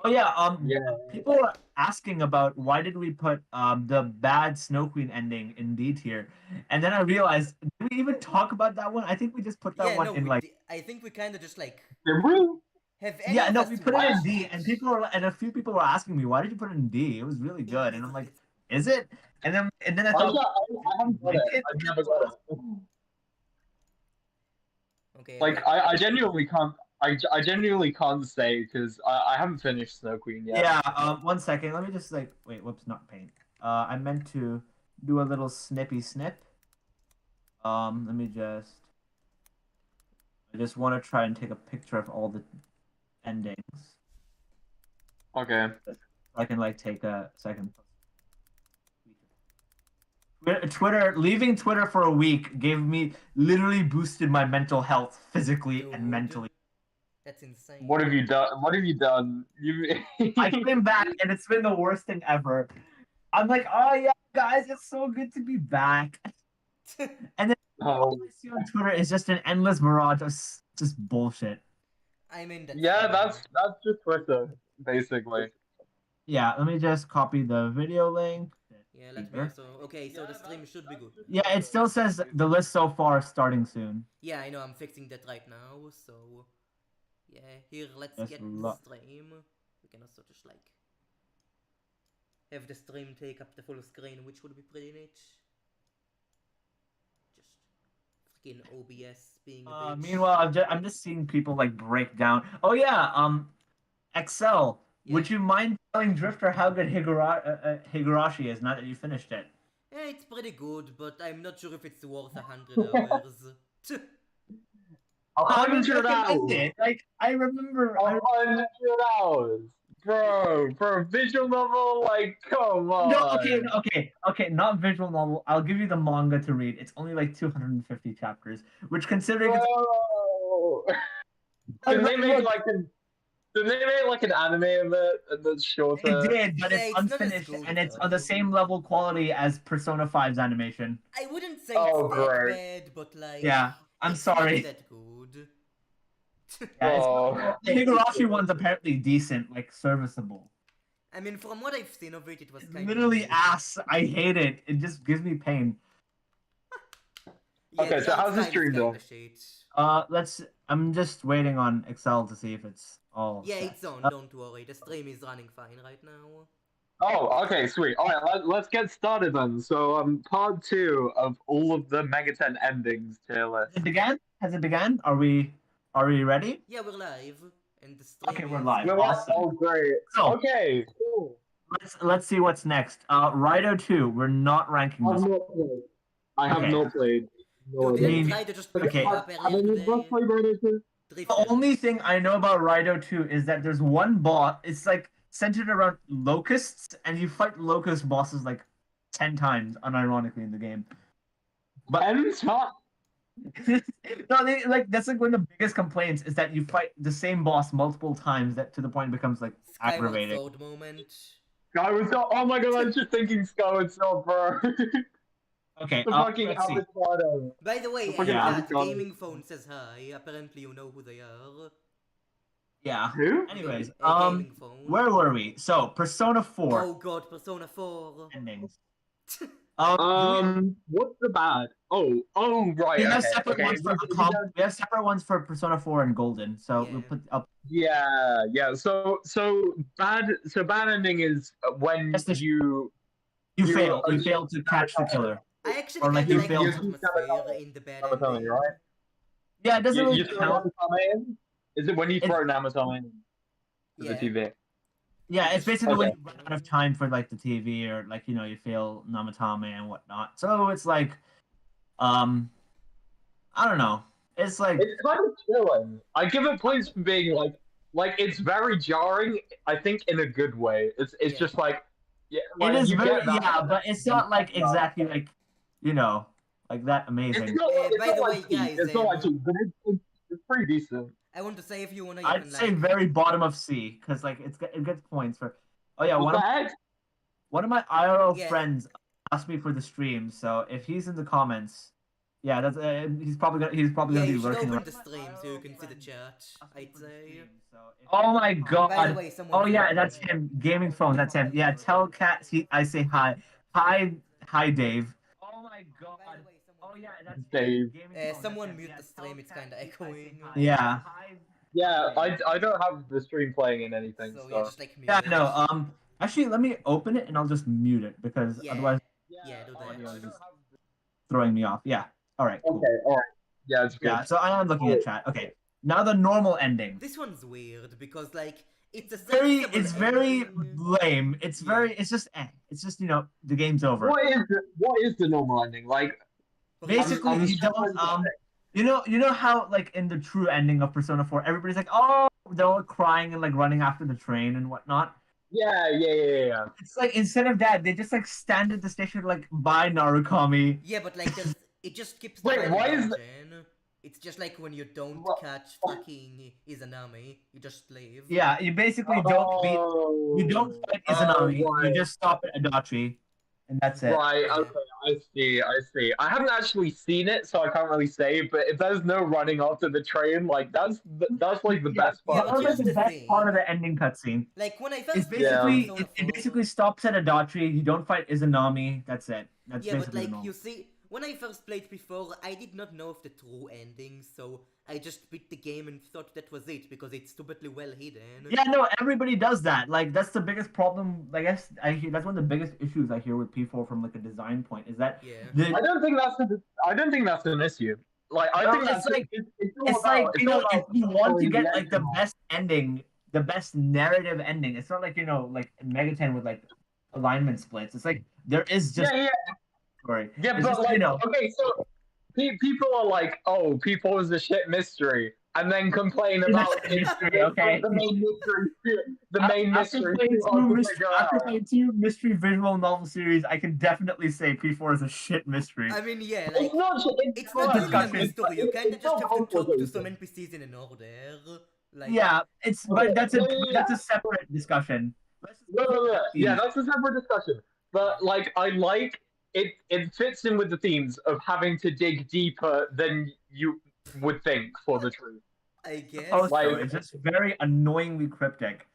Oh yeah, Yeah. people are asking about why did we put the bad Snow Queen ending in D tier, and then I realized did we even talk about that one? I think we just put that Yeah, one no, in like I think we kind of just like. Did we? Have any yeah of no us we put it in watched D, it? and a few people were asking me why did you put it in D? It was really good, and I'm like, is it? And then I I, thought, I haven't got like it. it. I've never got it. Okay, Like, wait. I genuinely can't. I genuinely can't say because I haven't finished Snow Queen yet. Yeah. 1 second. Let me just like wait. Whoops, not paint. I meant to do a little snippy snip. Let me just. I just want to try and take a picture of all the endings. Okay. So I can like take a second. Twitter, leaving Twitter for a week gave me literally boosted my mental health physically and Dude, mentally. that's What have insane. you done? What have you done? You. I came back and it's been the worst thing ever. I'm like, oh yeah, guys, it's so good to be back. And then all Oh. I see on Twitter is just an endless barrage of just bullshit. I mean, that's Yeah, fine. that's just Twitter, basically. Yeah, let me just copy the video link. Yeah, let me Here. also. Okay, so the stream should be good. Yeah, it still says the list so far starting soon. Yeah, I know, I'm fixing that right now, so. Yeah, here, let's Just get the stream. We can also just like. Have the stream take up the full screen, which would be pretty neat. Just. Freaking OBS being a bitch. Meanwhile, I'm just seeing people like break down. Oh yeah, Excel. Yeah. Would you mind telling Drifter how good Higurashi is now that you finished it? Yeah, it's pretty good, but I'm not sure if it's worth 100 hours. 100 recommend hours. it. Like I remember. 100 hours, bro. For a visual novel, like, come No, on. okay. Not visual novel. I'll give you the manga to read. It's only like 250 chapters, which considering it's Bro. Didn't they make look, like an Didn't they make like an anime of it that's they shorter? did, but Yeah, it's it's not as unfinished good and it's on the though. same level quality as Persona 5's animation. I wouldn't say it's Oh, that great. bad, but like, Yeah, I'm it's not sorry. that good. Yeah, it's not, Oh. the Higurashi one's apparently decent, like serviceable. I mean, from what I've seen of it, it was It's kind of literally mid. ass. I hate it. It just gives me pain. Yeah, Okay, the so art how's the style is stream kind going? of shit. Let's. I'm just waiting on Excel to see if it's all Yeah, set. it's on, don't worry. The stream is running fine right now. Oh, okay, sweet. All right, let's get started then. So, part two of all of the Megaten endings tier Has it list. began? Has it began? Are we ready? Yeah, we're live, and the stream Okay, we're is live. Well, going. Awesome. oh, great. So Okay, cool. let's see what's next. Rido 2. We're not ranking I've this. not played. I have Okay. not played. No Dude, idea. didn't Me- try to just pick okay. it up Have earlier any of us today? played Reddit? The Drifter. only thing I know about Rido 2 is that there's one boss. It's like centered around locusts, and you fight locust bosses like 10 times, unironically, in the game. But And not. no, like that's like one of the biggest complaints is that you fight the same boss multiple times that to the point it becomes like Skyward aggravating. Sword moment. Skyward Sword. Oh my god, I was just thinking Skyward Sword, bro. Okay, The fucking let's see. avocado. By the way, The fucking Yeah. that avocado. gaming phone says hi. Apparently, you know who they are. Yeah. Who? Anyways, A gaming phone. where were we? So Persona 4 Oh god, Persona 4. endings. What's the bad? Oh, right. We have Okay, separate okay. ones for we have separate ones for Persona 4 and Golden. So Yeah. we'll put up. Yeah. So bad ending is when That's the you you fail to catch the killer. I actually Or, like, kinda you like the failed to- atmosphere in the bad Namatome, ending. right? Yeah, it doesn't really You throw count. Namatome in? Is it when you throw Namatome in to the Yeah. TV? Yeah, it's basically when Okay. you run out of time for like the TV or like you fail Namatame and whatnot. So it's like, I don't know. It's like It's kind of chilling. I give it points for being like it's very jarring. I think in a good way. It's Yeah. just like yeah, it like is you very get that. but it's not like exactly like like that It's amazing. not like, By the way, cheap. guys, It's not like cheap, but it's pretty decent. I want to say if you wanna I'd even say like. very bottom of C because like it gets points for. Oh yeah, What the heck? one of my IRL Yeah. friends asked me for the stream, so if he's in the comments, Yeah, that's he's probably gonna Yeah, be you should lurking open around. the stream so you can see the chat, I'd say. Oh my By the god! way, someone Oh yeah, joined. that's him. Gaming phone. That's him. Yeah, tell Cat. I say hi. Hi, Dave. Oh my god! By the way, someone Oh yeah, that's Dave. gaming phone. That's Someone him. mute Yeah, the tell stream, it's Cat. kinda I say echoing. hi. Yeah. Yeah, I don't have the stream playing in anything, So so yeah, just like mute Yeah, it. no. Actually, let me open it and I'll just mute it because Yeah. otherwise Yeah, do I that. don't have throwing me off. Yeah. All right. Cool. Okay, all right. Yeah, it's good. Yeah. So I'm looking at chat. Okay. Now the normal ending. This one's weird because like it's a Very. serviceable It's very ending. lame. It's Yeah. very. It's just. It's just the game's over. What is the normal ending? Like, Basically, I'm you don't. struggling to You know how like in the true ending of Persona 4, everybody's like, oh, they're all crying and like running after the train and whatnot. Yeah. It's like instead of that, they just like stand at the station like, bye Narukami. Yeah, but like it just skips Wait, the final why is dungeon. It's just like when you don't What? catch fucking Izanami, you just leave. Yeah, you basically don't beat. You don't fight Izanami. right. You just stop at Adachi, and that's it. Right, Yeah. okay, I see. I haven't actually seen it, so I can't really say, but if there's no running after the train, like, that's like the best Yeah, part. but That was here's like the the best thing. part of the ending cutscene. Like when I It's first played basically Persona it 4, basically stops at Adachi. You don't fight Izanami. That's it. That's yeah, but basically the like normal. you see, when I first played before, I did not know of the true ending, so I just beat the game and thought that was it because it's stupidly well hidden. Yeah, no, everybody does that. Like that's the biggest problem. I guess I hear that's one of the biggest issues I hear with P4 from like a design point is that Yeah. I don't think that's an issue. Like, I No, think it's that's like it's all it's about, like it's all if about you want to following get the like the ending. best ending, the best narrative ending. It's not like like Megaten with like alignment splits. It's like there is just Yeah, story. yeah, It's but just, like, okay, so people are like, oh, people is a shit mystery, and then complain about mystery, okay? the main mystery, the main mystery too hard to figure After out. playing two mystery visual novel series, I can definitely say P4 is a shit mystery. I mean, yeah, like It's not. it's not not really a disgusting. mystery. You kinda It's just not have to talk to some complicated. NPCs in an order. Like Yeah, it's but that's a yeah. that's a separate discussion. No. Yeah, that's a separate discussion. But like, I like it. It fits in with the themes of having to dig deeper than you would think for the truth. I guess. Also, Like- it's just very annoyingly cryptic.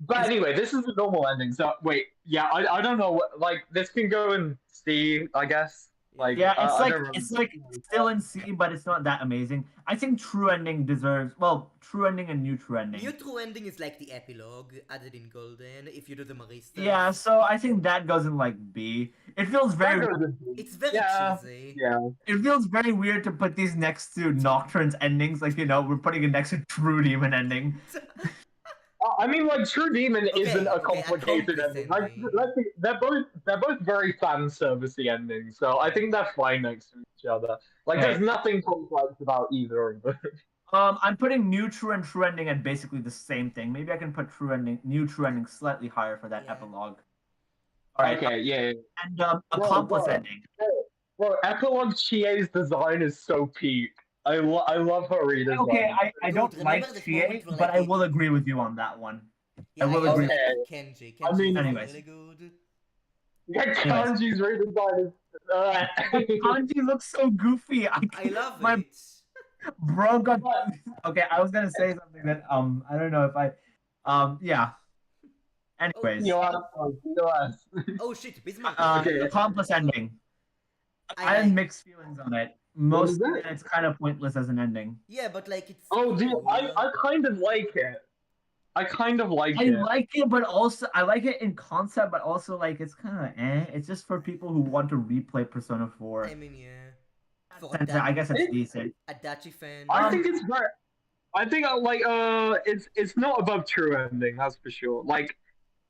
But anyway, this is the normal ending. So wait, yeah, I don't know. Like, this can go in C, I guess. Like, Yeah, I it's don't like remember. it's like still in C, but it's not that amazing. I think true ending deserves true ending and new true ending. New true ending is like the epilogue added in Golden if you do the Marista. Yeah, so I think that goes in like B. It feels very That goes in B. It's very Yeah. cheesy. Yeah. it feels very weird to put these next to Nocturne's endings. Like, we're putting it next to True Demon ending. I mean, like, True Demon isn't a okay, a complicated complex ending. Like, ending. they're both very fan servicey endings, so I think they're fine next to each other. Like, Okay. there's nothing complex about either of them. I'm putting new true and true ending at basically the same thing. Maybe I can put new true ending slightly higher for that Yeah. epilogue. All right. Okay, yeah. And accomplice ending. Bro, Epilogue Chie's design is so peak. I love her redesign. Okay, I Dude, don't remember like this Chie, moment where, but like, I it- will agree with you on that one. Yeah, I will also agree. like Kenji. I Kenji mean- is Anyways. really good. Yeah, Kanji's redesign is. Kanji looks so goofy. I love my it. bro got. Okay, I was gonna say something that I don't know if yeah. Anyways, POS. Oh shit, Bismarck. Okay. accomplice ending. I have like- mixed feelings on it. is Mostly, that? it's kind of pointless as an ending. Yeah, but like it's. Oh, dude, cool. I kind of like it. I kind of like I it. like it, but also I like it in concept, but also like it's kind of It's just for people who want to replay Persona 4. I mean, yeah. For I guess it's decent. Adachi fan. I think it's very. I think it's not above true ending, that's for sure. Like,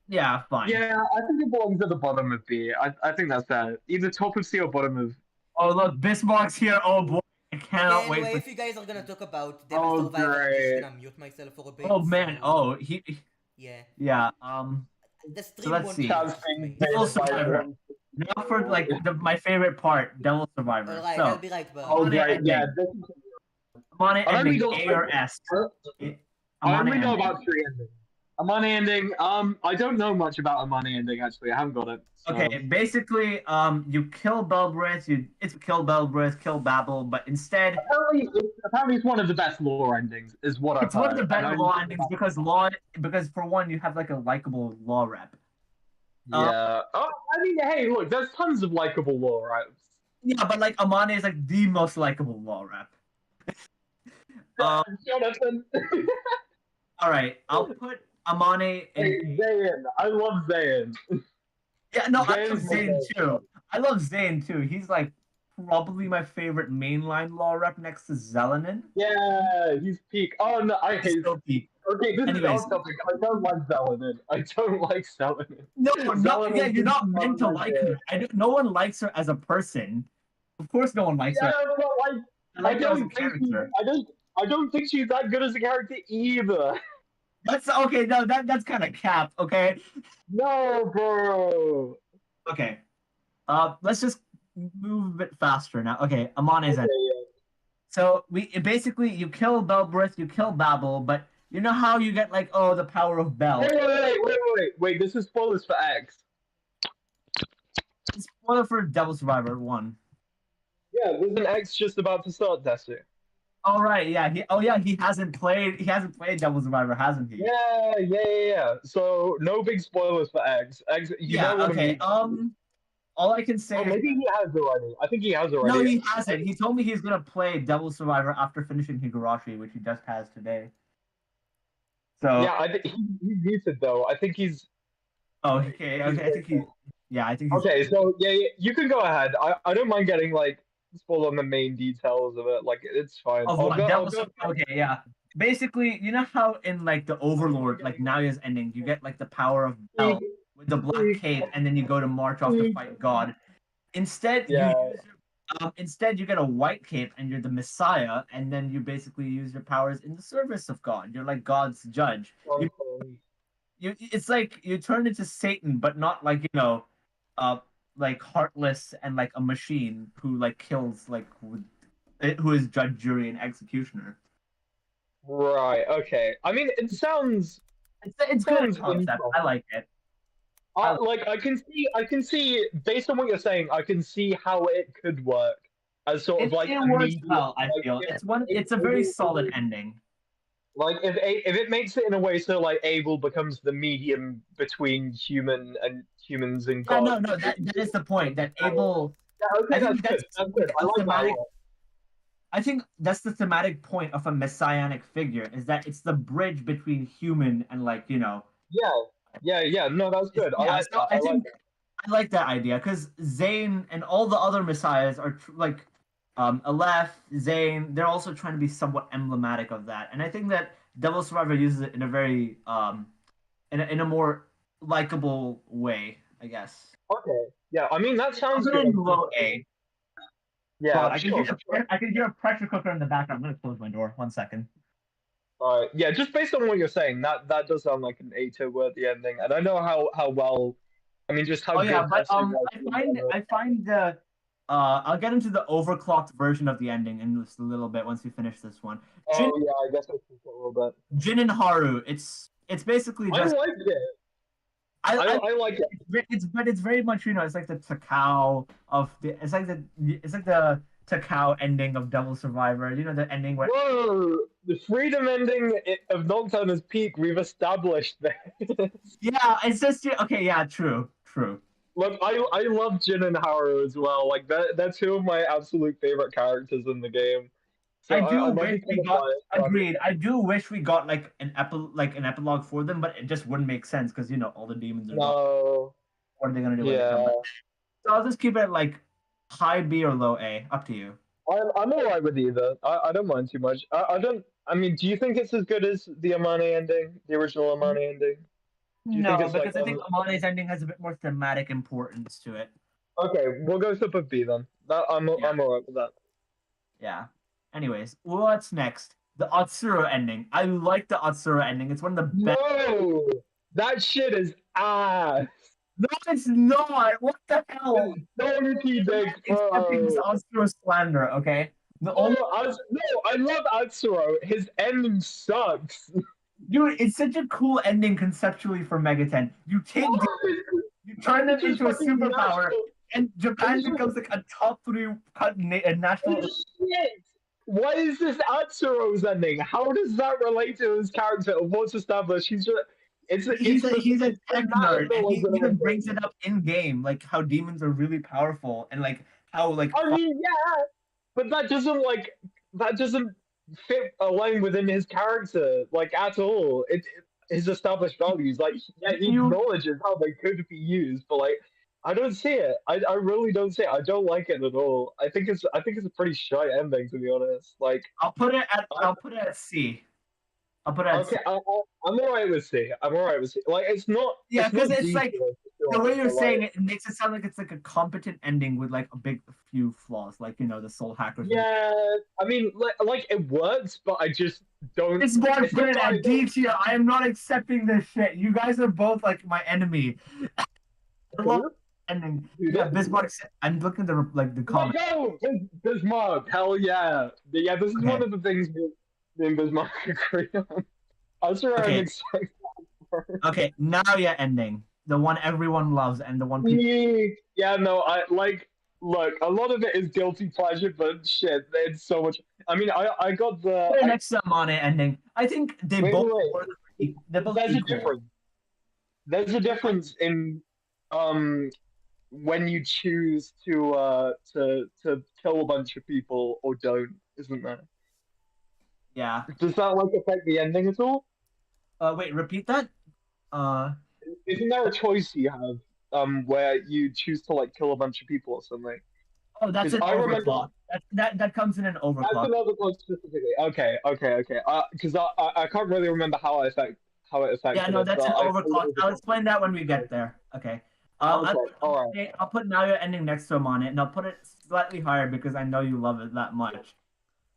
Yeah, fine. yeah, I think it belongs at the bottom of B. I think that's fair. Either top of C or bottom of. Oh look, Bismarck's here. Oh boy, I cannot Okay, wait anyway, for. if you guys are gonna talk about Oh, Devil Survivor, I'm great. just gonna mute myself for a bit. Oh man. so- Oh Yeah. yeah. The stream let's won't see. be Chance just being me. Devil invaded by Survivor. them. Now for like my favorite part, Devil Survivor. Alright, So I'll be right back. Oh, on it great. ending. Yeah, I'm on it I only ending know- A or S. I I'm on only it know ending. about three endings. Amani ending. I don't know much about Amani ending actually. I haven't got it. So. Okay, basically, you kill Belbrith, it's kill Belbrith, kill Babel, but instead Apparently, it's one of the best lore endings, is what I've it's one of the heard. better law endings because for one you have like a likable law rep. Yeah. I mean, hey, look, there's tons of likable lore reps. Yeah, but like Amane is like the most likable law rep. Jonathan. All right, I'll put Amane in. Hey, Zayn. I love Zayn. Yeah, no, I love Zayn's Zane too. I love Zane too. He's like probably my favorite mainline law rep next to Zelenin. Yeah, he's peak. Oh no, I He's hate. so peak. Okay, this Anyways. is off topic. I don't like Zelenin. I don't like Zelenin. No, Zelenin yeah, you're not is meant to like her. No one likes her as a person. Of course, no one likes Yeah, her. but like, I like her as a think character. I don't think she's that good as a character either. That's okay. No, that's kind of capped. Okay. No, bro. Okay. Let's just move a bit faster now. Okay, Amane's Okay, end. yeah. So basically you kill Belbrith, you kill Babel, but you know how you get like the power of Bel. Wait. This is spoilers for X. Spoiler for Devil Survivor 1. Yeah, there's an X just about to start, Desi. All right, yeah. He hasn't played Devil Survivor, hasn't he? Yeah. So no big spoilers for X. X, you know what okay. I mean? All I can say is maybe he has already. I think he has already. no, he hasn't. He told me he's gonna play Devil Survivor after finishing Higurashi, which he just has today. So yeah, I think he's muted though. I think he's. Oh, okay. I think he. Yeah, I think. Okay, so yeah, you can go ahead. I don't mind getting like spoil on the main details of it. Like it's fine. Okay, yeah. Basically, you know how in like the Overlord, like Naya's ending, you get like the power of Bel with the black cape, and then you go to march off to fight God. Instead, you get a white cape, and you're the Messiah, and then you basically use your powers in the service of God. You're like God's judge. It's like you turn into Satan, but not like like heartless and like a machine who like kills who is judge, jury, and executioner. Right. Okay. I mean, it sounds. It's good concept. I like it. Like I can see based on what you're saying, I can see how it could work as sort of like. It works well. I feel it's a very solid ending. Like if it makes it in a way so like Abel becomes the medium between humans and God. No, that is the point. That Abel. Yeah, okay, that's good. I like that. I think that's the thematic point of a messianic figure, is that it's the bridge between human and Yeah. No, that's good. I like that idea because Zane and all the other messiahs are Aleph, Zane. They're also trying to be somewhat emblematic of that, and I think that Devil Survivor uses it in a very in a more likable way, I guess. Okay. Yeah, I mean that sounds good. Low A. Yeah, God, I can hear a pressure cooker in the background. I'm gonna close my door. 1 second. Yeah, just based on what you're saying, that does sound like an A-tier worthy ending, and I know how well. I mean, just how. Oh yeah, but I find the. I'll get into the overclocked version of the ending in just a little bit once we finish this one. Yeah, I guess I think a little bit. Jin and Haru. It's basically just. I liked it. I like it. It's very much it's like the Takao of the it's like the Takao ending of Devil Survivor. You know the ending where. Whoa! The freedom ending of Nocturne is peak. We've established this. Yeah, it's just okay. Yeah, true. Look, I love Jin and Haru as well. Like that's two of my absolute favorite characters in the game. So agreed. I do wish we got like an epilogue for them, but it just wouldn't make sense because all the demons are gone. What are they gonna do? Yeah. So I'll just keep it like high B or low A. Up to you. I'm alright with either. I don't mind too much. I mean, do you think it's as good as the Amane ending, the original Amane ending? No, because I think Amane's ending has a bit more thematic importance to it. Okay, we'll go sub of B then. I'm alright with that. Yeah. Anyways, what's next? The Atsuro ending. I like the Atsuro ending. It's one of the best. No! That shit is ass! No, it's not! What the hell? Donkey Dick, accepting this Atsuro slander, okay? I love Atsuro. His ending sucks. Dude, it's such a cool ending conceptually for Megaten. You take you turn them It's just into a fucking superpower, national. and Japan It's just- becomes like a top 3 national. Holy shit! What is this Atsuro's ending? How does that relate to his character? What's established? He's just it's He's a it's the tech nerd, and he national even ending. brings it up in game, like how demons are really powerful, and like how like I mean, yeah, but that doesn't fit along within his character like at all. His established values, like yeah, he you acknowledges how they could be used, but like I don't see it. I really don't see it. I don't like it at all. I think it's a pretty shy ending to be honest. Like I'll put it at C. I'll put it at C. okay, I'm alright with C. I'm alright with C. Like Yeah, it's not because it's deep, like sure, the way you're but, saying like, it makes it sound like it's like a competent ending with like a big few flaws, like the soul hackers. yeah, I mean, like it works, but I just don't. It's more It's put not it that I at D tier. I am not accepting this shit. You guys are both like my enemy. I love ending. Dude, Yeah, Bismarck. I'm looking at the comment. Yo, Bismarck, hell yeah. Yeah, this is Okay. one of the things me and Bismarck agree on. I'm sure I'm Okay. excited for. Okay, now yeah, ending. The one everyone loves and the one people. Yeah, no, I like. Look, a lot of it is guilty pleasure, but shit, it's so much. I mean, I got the. The next Mane ending. I think they Wait, both wait. were. They're both There's a equal. difference. There's a difference in when you choose to kill a bunch of people or don't, isn't there? Yeah. Does that like affect the ending at all? Wait, repeat that. Isn't there a choice you have where you choose to like kill a bunch of people or something? Oh, that's 'Cause an I remember overclock. That comes in an that's overclock. another one specifically. Okay. Because I can't really remember how it affected Yeah, no, it, that's but an I overclock. I'll explain that when we get there. Okay. Okay, alright. I'll put Nayo ending next to him on it, and I'll put it slightly higher because I know you love it that much.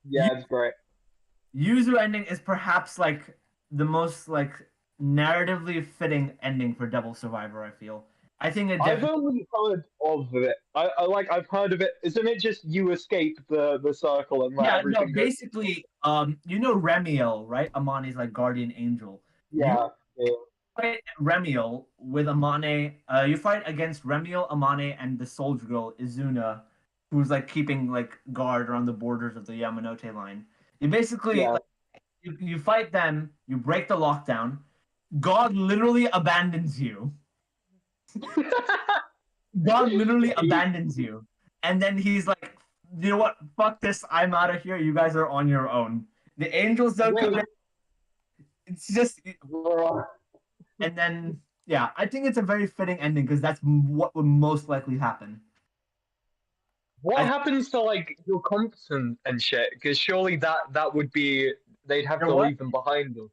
Yeah, it's great. Yuzu ending is perhaps like the most like narratively fitting ending for Devil Survivor. I feel. I think it I've definitely. only heard of it. I've heard of it. Isn't it just you escape the circle and let Yeah, no, everything go? basically, Remiel, right? Amani's like guardian angel. Yeah. Fight Remiel with Amane. You fight against Remiel, Amane, and the soldier girl Izuna, who's like keeping like guard around the borders of the Yamanote line. You basically Yeah. you fight them. You break the lockdown. God literally abandons you. God literally abandons you, and then he's like, "You know what? Fuck this. I'm out of here. You guys are on your own." The angels don't come in. It's just, and then yeah, I think it's a very fitting ending because that's what would most likely happen. What happens to like your comps and shit? Because surely that would be they'd have Their to what? leave them behind them.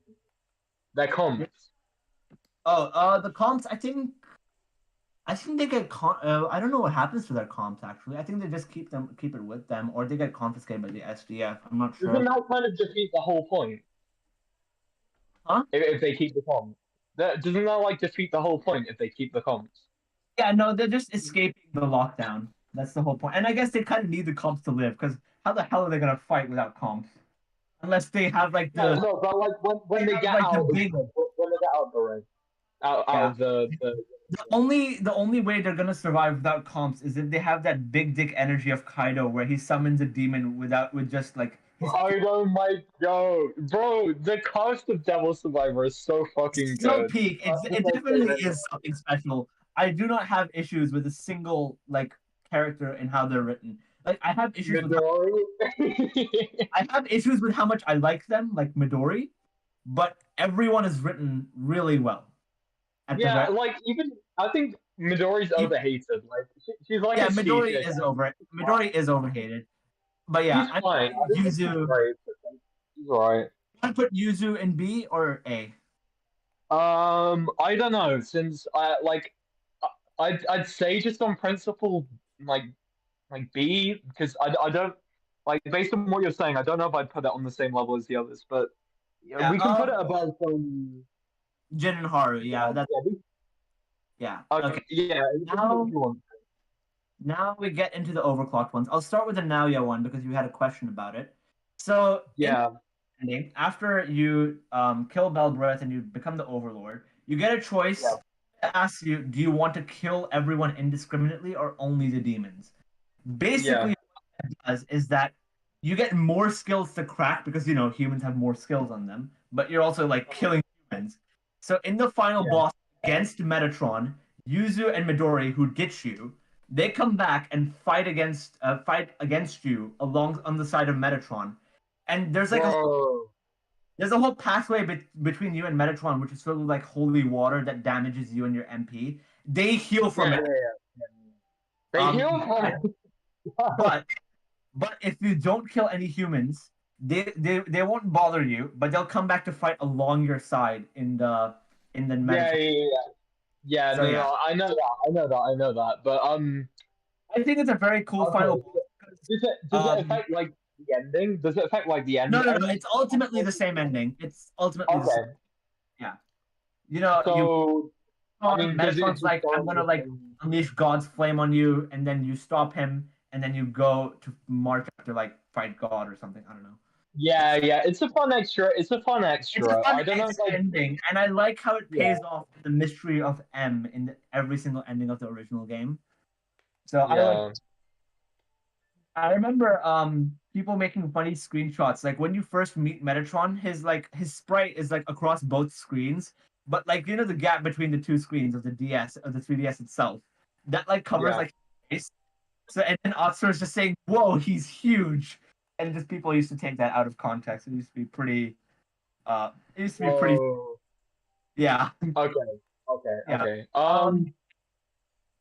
Their comps. Oh, the comps. I think they get I don't know what happens to their comps actually. I think they just keep it with them, or they get confiscated by the SDF. I'm not sure. Doesn't that kind of defeat the whole point? Huh? If they keep the comps, doesn't that like defeat the whole point if they keep the comps? Yeah, no, they're just escaping the lockdown. That's the whole point. And I guess they kind of need the comps to live because how the hell are they gonna fight without comps? Unless they have like the No, but like when they get like out, the big, when they get out of the ring, out of the the only way they're gonna survive without comps is if they have that big dick energy of Kaido where he summons a demon with just like Kaido might go, bro. The cast of Devil Survivor is so fucking so good. peak. It definitely is something special. I do not have issues with a single like character and how they're written. Like I have issues with how much I like them, like Midori, but everyone is written really well. Yeah, like even I think Midori's overhated. Like she's like yeah, a Midori C-tier. is Midori is overhated. But yeah, He's fine. Yuzu. He's alright. I put Yuzu in B or A. I don't know. Since I'd say just on principle, like B, because I don't like based on what you're saying. I don't know if I'd put it on the same level as the others, but yeah, we can put it above Jin and Haru. Yeah, that's yeah. Okay. Yeah. Now we get into the overclocked ones. I'll start with the Naoya one because you had a question about it. So yeah, ending, after you kill Belbreth and you become the Overlord, you get a choice. Yeah. It asks you, do you want to kill everyone indiscriminately or only the demons? Yeah. Basically, what it does is that you get more skills to crack because humans have more skills on them, but you're also like killing humans. So in the final Yeah. boss against Metatron, Yuzu and Midori, who ditch you, they come back and fight against you along on the side of Metatron. And Whoa. there's a whole pathway between you and Metatron, which is filled with like holy water that damages you and your MP. They heal from Yeah, it. yeah. They Um, heal from it. but But if you don't kill any humans, they won't bother you, but they'll come back to fight along your side in the Yeah, Metatron. yeah, yeah. Yeah, So no, yeah, no, I know that. But I think it's a very cool final okay. boss. Does it Um, affect like the ending? Does it affect like the no, end? no, no. It's ultimately the same ending. It's ultimately the same. Okay. Yeah, you So I mean, does it Metatron's just like, I'm follow gonna the like same? unleash God's flame on you, and then you stop him, and then you go to march up to like fight God or something. I don't know. Yeah, yeah. It's a fun extra. It's a fun It's a extra. fun I don't know if I. ending, and I like how it pays Yeah, off the mystery of M in every single ending of the original game. So yeah, I remember people making funny screenshots. Like when you first meet Metatron, his sprite is like across both screens, but like the gap between the two screens of the DS of the 3DS itself, that like covers yeah. like his face. So and then Oxford is just saying, "Whoa, he's huge," and just people used to take that out of context. It used to be pretty. It used to be pretty. Oh, Yeah, okay, okay, yeah. okay. Um,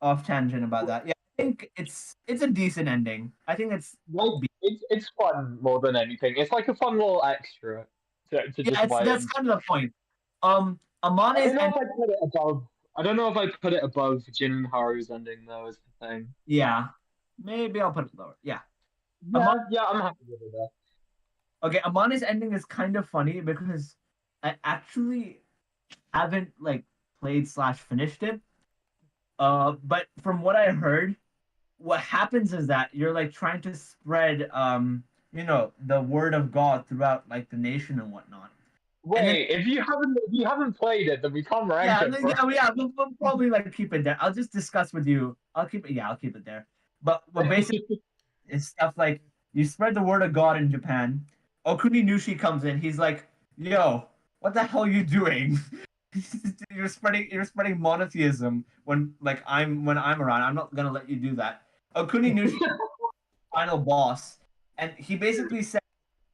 Off tangent about that. Yeah, I think it's a decent ending. I think it's Like it's fun more than anything. It's like a fun little extra to yeah, just it's like that's kind of the point. I Amane's don't know end. if I put it above. I don't know if I put it above Jin and Haru's ending though. Is the thing. Yeah, maybe I'll put it lower. Yeah, Yeah, Amane. yeah, I'm happy with it. Okay, Amane's ending is kind of funny because I actually haven't like played slash finished it. But from what I heard, what happens is that you're like trying to spread the word of God throughout like the nation and whatnot. And then Wait, if you haven't played it, then we can't rank yeah, it, bro. we'll probably like keep it there. I'll just discuss with you. I'll keep it there. But basically, it's stuff like you spread the word of God in Japan. Okuni Nushi comes in. He's like, "Yo, what the hell are you doing? You're spreading monotheism when I'm around. I'm not gonna let you do that." Okuni Nushi, final boss, and he basically said,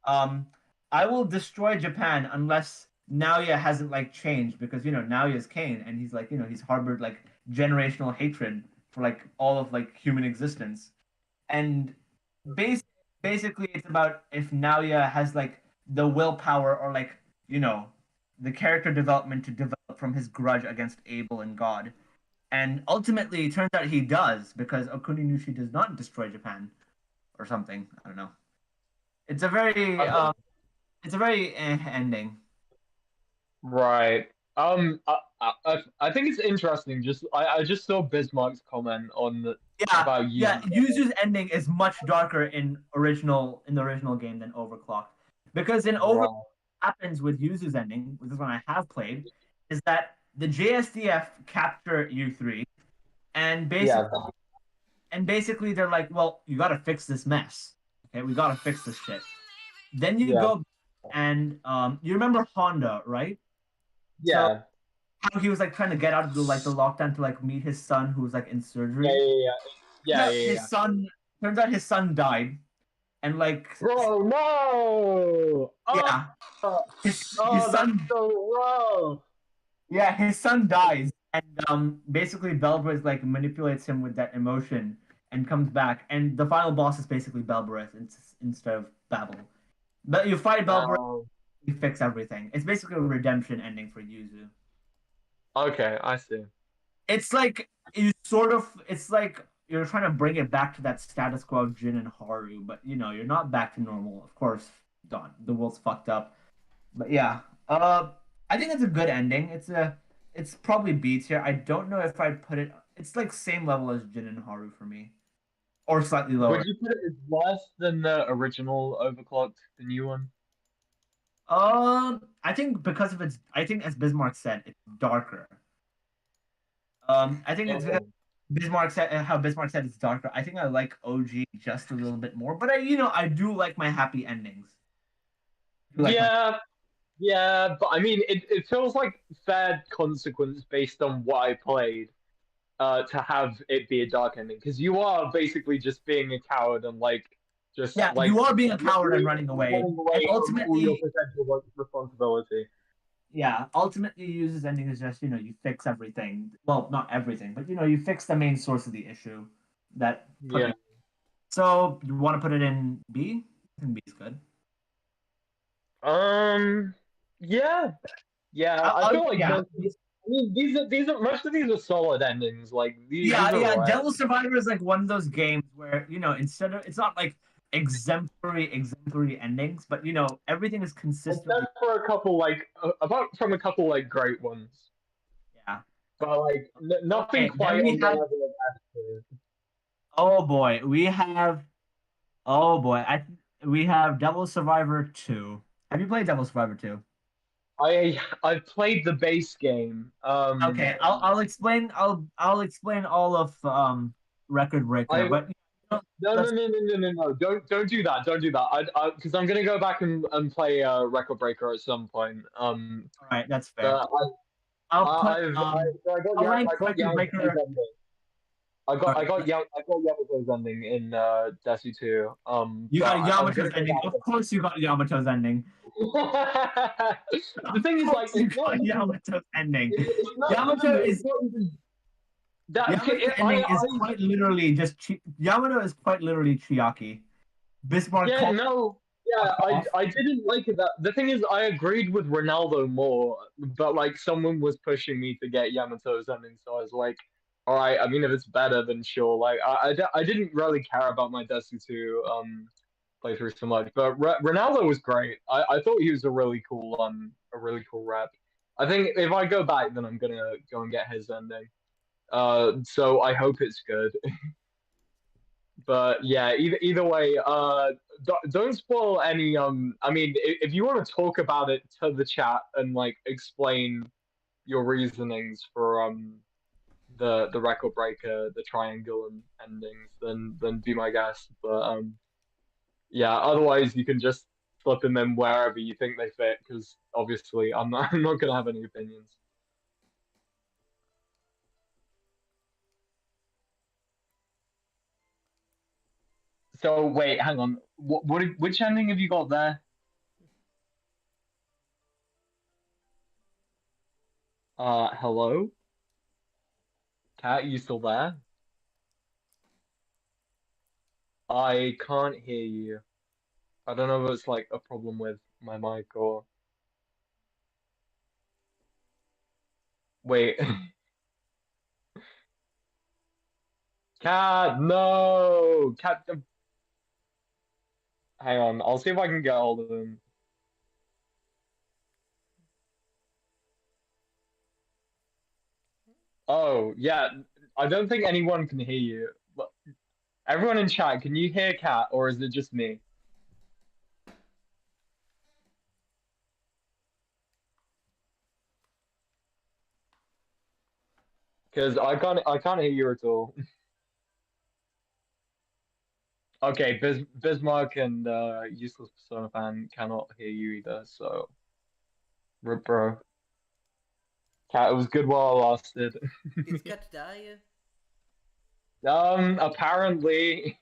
um, I will destroy Japan unless Naoya hasn't like changed because Naoya's Kane and he's like he's harbored like generational hatred for like all of like human existence. And bas- basically it's about if Naoya has like the willpower or like you know the character development to develop from his grudge against Abel and God. And ultimately it turns out he does because Okuninushi does not destroy Japan or something. I don't know. It's a very Okay. ending. Right. I think it's interesting. I just saw Bismarck's comment on Yeah, about yeah. using. Yuzu's ending is much darker in the original game than Overclock, because in Over Right. happens with Yuzu's ending, which is one I have played, is that the JSDF capture U3, and basically Yeah. they're like, well, you got to fix this mess. Okay, we got to fix this shit. Then you Yeah. go and you remember Honda, right? So Yeah. how he was like trying to get out of the lockdown to like meet his son who was like in Yeah. surgery. Yeah. Turns Yeah. out Yeah. Yeah. his son turns out his son died, and like Bro, no. yeah, Oh, his oh, that's son so rough. his son dies, and basically Belbreth like manipulates him with that emotion and comes back, and the final boss is basically Belbreth instead of Babel. But you fight Belbreth, Oh. you fix everything. It's basically a redemption ending for Yuzu. Okay, I see. It's like you're trying to bring it back to that status quo of Jin and Haru, but you're not back to normal. Of course, Don, the world's fucked up. But yeah, I think it's a good ending. It's probably beats here. I don't know if I'd put it. It's like same level as Jin and Haru for me, or slightly Would lower. you put it as worse than the original Overclocked, the new one? I think because of its, I think as Bismarck said, it's darker. I think it's because Oh. Bismarck said how Bismarck said it's darker. I think I like OG just a little bit more, but I do like my happy endings. I do like my Yeah, yeah, but I mean, it feels like fair consequence based on what I played, to have it be a dark ending, because you are basically just being a coward and like just yeah. like You are being a coward and running away, running and away from all your ultimately, potential like, responsibility. yeah, ultimately, Yuzu's ending is just you fix everything. Well, not everything, but you fix the main source of the issue that put Yeah. you. So you want to put it in B? I think B is good. Um. Yeah. Yeah. I feel like Yeah, most. I mean, these are most of these are solid endings. Like these yeah, are yeah. alright. Devil Survivor is like one of those games where instead of it's not like exemplary endings, but everything is consistently Except for a couple like apart from a couple like great ones, yeah. but like nothing Okay, then quite we on the have level of Esther. oh boy, we have oh boy, we have Devil Survivor 2. Have you played Devil Survivor 2? I've played the base game. Okay, I'll explain all of Record Breaker, I but no no let's no no no no no don't do that, don't do that. I because I'm gonna go back and play Record Breaker at some point. all right, that's fair. But I'll put So I got I'll rank I got Record Yamato's Breaker. ending. All right, I got Yamato's ending in Desi 2. you But got I'm gonna Yamato's go ending. back. Of course, you got Yamato's ending. The Of thing is, like, course, you got Yamato's ending. it's not Yamato even is that. Yamato's ending is quite literally just Yamato is quite literally Chiaki. Bismarck Yeah, called no, yeah, off. I didn't like it. That the thing is, I agreed with Ronaldo more, but like someone was pushing me to get Yamato's ending, so I was like, all right. I mean, if it's better, then sure. Like, I didn't really care about my Destiny 2 playthrough so much, but Ronaldo was great. I thought he was a really cool rep. I think if I go back, then I'm gonna go and get his ending. So I hope it's good. But yeah, either way, don't spoil any. I mean, if you want to talk about it to the chat and like explain your reasonings for the record breaker, the triangle and endings, then be my guest. But yeah, otherwise you can just slip in them wherever you think they fit, because obviously I'm not gonna have any opinions. So wait, hang on. Which ending have you got there? Hello, Cat, you still there? I can't hear you. I don't know if it's like a problem with my mic or wait. Cat, no. Cat, hang on. I'll see if I can get hold of him. Oh, yeah. I don't think anyone can hear you. But everyone in chat, can you hear Cat or is it just me? Because I can't hear you at all. Okay, Bismarck and Useless Persona fan cannot hear you either, so rip bro. Cat, it was good while I lasted. Did Cat die? Apparently,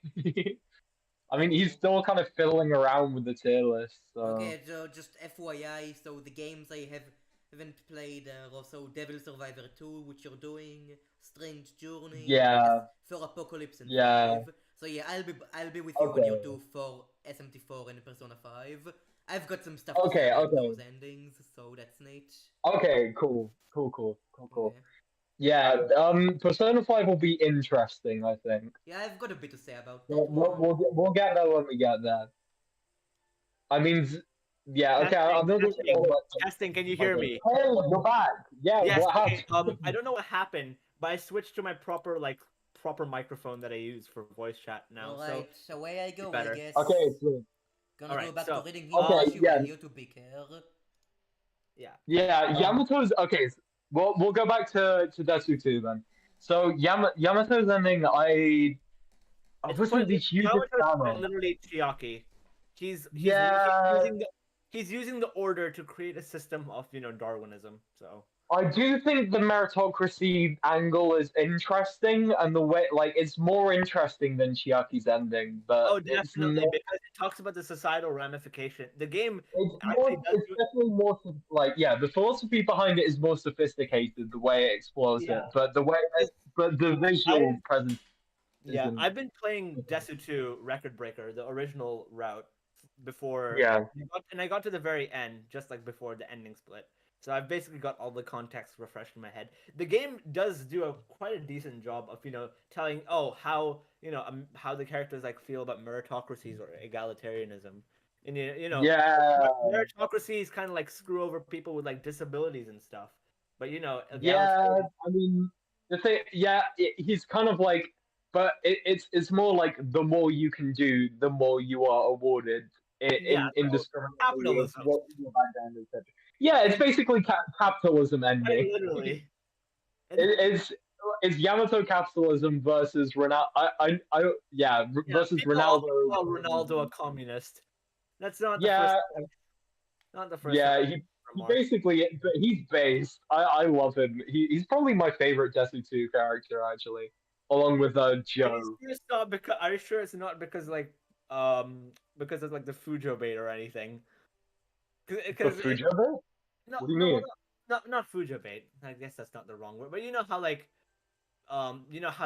I mean, he's Oh. still kind of fiddling around with the tier list, so Okay, so just FYI, so the games I haven't played are also Devil Survivor 2, which you're doing, Strange Journey, yeah, for Apocalypse and yeah, 5. So yeah, I'll be with you when you okay, do for SMT4 and Persona 5. I've got some stuff to say okay, about okay, those endings, so that's neat. okay, cool, cool, cool, cool, cool. Okay. Yeah, Persona 5 will be interesting, I think. Yeah, I've got a bit to say about that We'll one. we'll get there when we get there. I mean, yeah, okay, I'm Testing, not gonna testing, spoil testing. Can you my hear game. me? Hey, you're back. Yeah, Yes. what Okay. happened? I don't know what happened, but I switched to my proper microphone that I use for voice chat now, so Alright, away I it's go, I better. guess. Okay, sweet. Gonna Alright, go back so- to reading Okay, Hibashi yeah. while you to be care. Yeah. Yeah, Yamato's okay. We'll go back to Desu 2 then. So Yamato's ending, I It's wasn't the pointless. hugest Yamato's fan quite of. literally Chiaki. He's Yeah, he's using the order to create a system of Darwinism. So I do think the meritocracy angle is interesting, and the way like it's more interesting than Chiaki's ending, but oh, it's definitely not. because it talks about the societal ramification. The game It's actually more. does It's do definitely more like yeah. The philosophy behind it is more sophisticated. The way it explores Yeah. it, but the visual presence Yeah, isn't. I've been playing Desu 2 Record Breaker, the original route, before. Yeah. I got to the very end, just like before the ending split. So I've basically got all the context refreshed in my head. The game does do quite a decent job of telling how the characters like feel about meritocracies or egalitarianism, and Yeah. meritocracies kind of like screw over people with like disabilities and stuff. But Yeah. egalitarian. I mean, the thing. Yeah. He's kind of like, but it's more like the more you can do, the more you are awarded Yeah, so indiscriminately of capitalism. what your background, etc. Yeah, it's basically capitalism Quite ending. literally. It's Yamato capitalism versus Ronaldo. Yeah, versus people also Ronaldo. call Ronaldo a communist. That's not the Yeah, first. Not the first. yeah. time He remark. basically, but he's based. I love him. He's probably my favorite Desu 2 character actually, along with Joe. Are you sure it's not because because it's like the Fujo bait or anything? The Because Fujobe? no, What do you no, mean? not Fujo bait. I guess that's not the wrong word. But you know how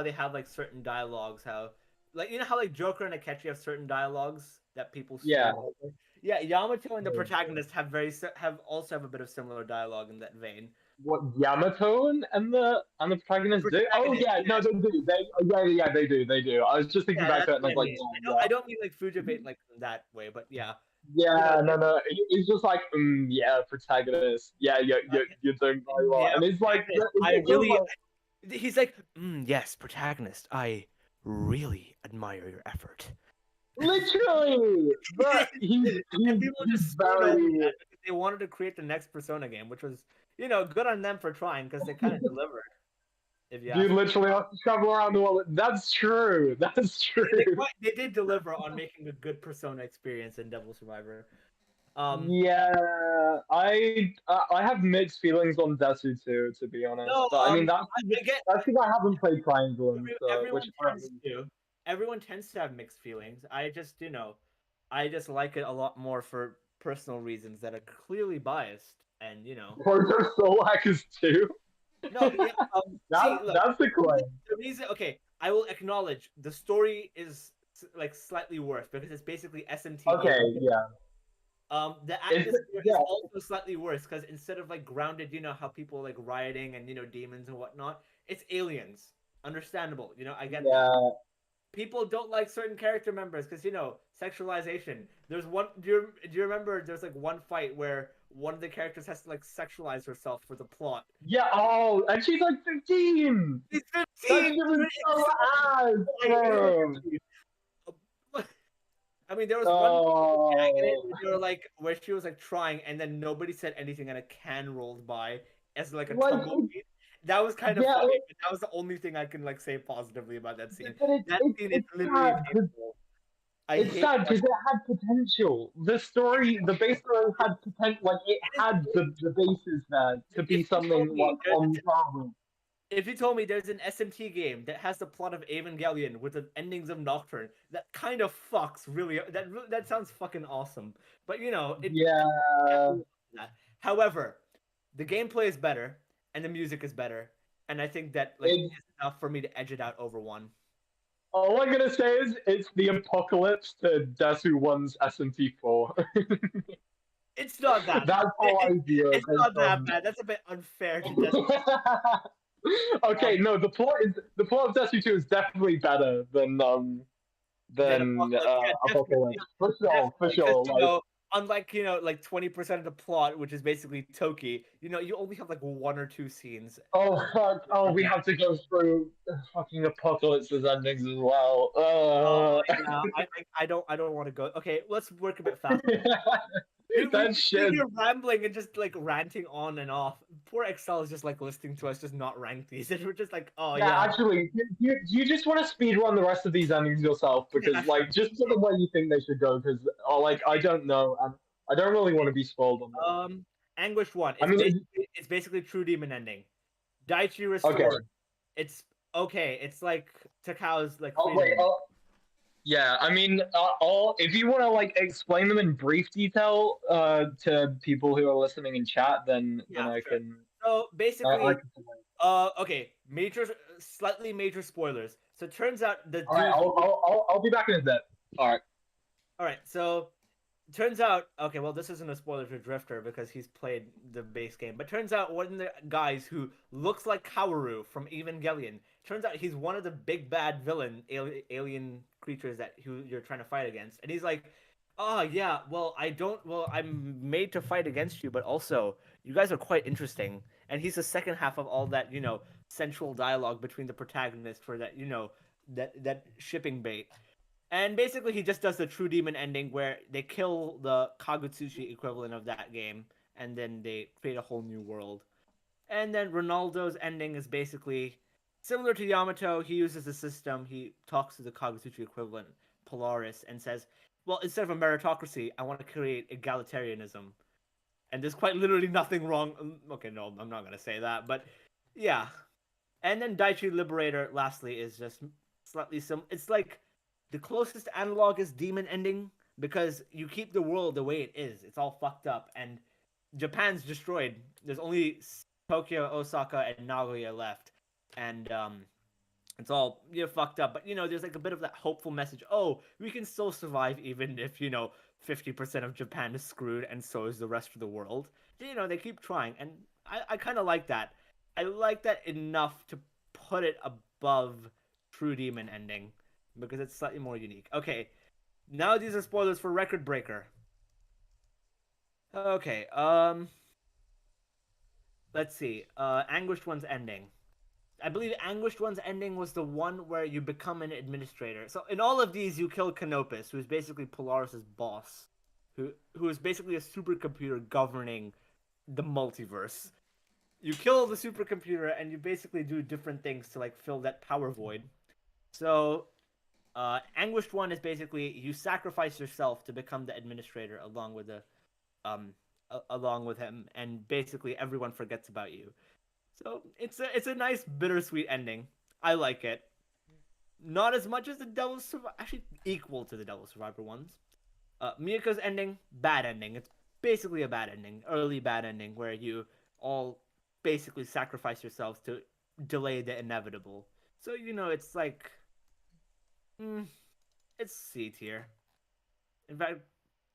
they have like certain dialogues, how like Joker and Akechi have certain dialogues that people Yeah. swoon over. Yeah, Yamato and the Yeah. protagonist have also have a bit of similar dialogue in that vein. What Yamato and the protagonist do? Oh Protagonist, yeah, no, they do. They do. They do. I was just thinking Yeah, back to it, that's and I what was I like, mean. I don't mean like Fujo bait like that way, but yeah. yeah, You know, no. He's just like, yeah, protagonist. Yeah, you're doing very well. Yeah, And it's like, He's like, yes, protagonist. I really admire your effort. literally, but And people he's just swoon over very. that because they wanted to create the next Persona game, which was, good on them for trying because they kind of delivered. If you ask Dude me. literally has to travel around the world. That's true. That's true. They did deliver on making a good Persona experience in Devil Survivor. Yeah, I have mixed feelings on Desu 2, to be honest. No, But I mean I get that's because I haven't played Triangle, which everyone tends to have mixed feelings. I just like it a lot more for personal reasons that are clearly biased, and Proto Soul Hackers 2. no, yeah, That's the claim. the reason. Okay, I will acknowledge the story is like slightly worse because it's basically SMT. Okay, yeah. The atmosphere is also slightly worse because instead of like grounded, how people like rioting and demons and whatnot, it's aliens. Understandable, I get that. People don't like certain character members because sexualization. There's one. Do you remember? There's like one fight where one of the characters has to like sexualize herself for the plot. Yeah. Oh, and she's like 15. She's 15. That's even so ass, bro. I mean, there was one where she was like trying, and then nobody said anything, and a can rolled by as like a tumbleweed. That was kind of funny, but that was the only thing I can like say positively about that scene. That scene is literally painful. It's sad because it had potential. The base story had potential. Like it had the basis there to be something like on par. If you told me there's an SMT game that has the plot of Evangelion with the endings of Nocturne, that kind of fucks really. That sounds fucking awesome. But However, the gameplay is better and the music is better, and I think that it's enough for me to edge it out over one. All I'm gonna say is it's the apocalypse to Desu 1's SMT4. It's not that. That's how I view it. It's not that bad. That's a bit unfair to Desu. Okay, no, the plot of Desu 2 is definitely better than Apocalypse. For sure. unlike, like 20% of the plot, which is basically Toki, you only have like 1 or 2 scenes. Oh fuck! Oh, we have to go through fucking Apocalypse's endings as well. Yeah, I don't want to go. Okay, let's work a bit faster. We That shit. You're rambling and just like ranting on and off. Poor Excel is just like listening to us just not rank these, and we're just like, oh Yeah, yeah. actually, you just want to speed run the rest of these endings yourself because, Yeah, like, just put them where you think they should go. Because, like, I don't know, and I don't really want to be spoiled on that. Anguish 1. I mean, It's basically True Demon ending. Daichi okay. restored. It's okay. It's like Takao's like. Oh wait. Yeah, I mean, if you want to like explain them in brief detail to people who are listening in chat, then I sure. can. So basically, I can okay, slightly major spoilers. So it turns out the all right, I'll be back in a bit. All right. So turns out, okay, well, this isn't a spoiler for Drifter because he's played the base game, but turns out one of the guys who looks like Kaworu from Evangelion, turns out he's one of the big bad villain alien creatures who you're trying to fight against, and he's like, oh yeah, well, I'm made to fight against you, but also you guys are quite interesting, and he's the second half of all that central dialogue between the protagonist for that that shipping bait. And basically, he just does the True Demon ending where they kill the Kagutsuchi equivalent of that game, and then they create a whole new world. And then Ronaldo's ending is basically similar to Yamato. He uses a system. He talks to the Kagutsuchi equivalent, Polaris, and says, well, instead of a meritocracy, I want to create egalitarianism. And there's quite literally nothing wrong. Okay, no, I'm not going to say that, but yeah. And then Daichi Liberator, lastly, is just slightly It's like the closest analog is Demon ending because you keep the world the way it is. It's all fucked up, and Japan's destroyed. There's only Tokyo, Osaka, and Nagoya left, and it's all fucked up. But there's like a bit of that hopeful message. Oh, we can still survive even if 50% of Japan is screwed, and so is the rest of the world. They keep trying, and I kind of like that. I like that enough to put it above True Demon ending because it's slightly more unique. Okay, now these are spoilers for Record Breaker. Okay, let's see. Anguished One's ending. I believe Anguished One's ending was the one where you become an administrator. So in all of these, you kill Canopus, who is basically Polaris' boss, who is basically a supercomputer governing the multiverse. You kill the supercomputer, and you basically do different things to like fill that power void. So, Anguished One is basically you sacrifice yourself to become the administrator along with along with him, and basically everyone forgets about you. So it's a nice bittersweet ending. I like it. Not as much as the Devil's Survivor, actually equal to the Devil's Survivor ones. Miyako's ending, bad ending. It's basically a bad ending, early bad ending where you all basically sacrifice yourselves to delay the inevitable. So it's like, it's C tier. In fact,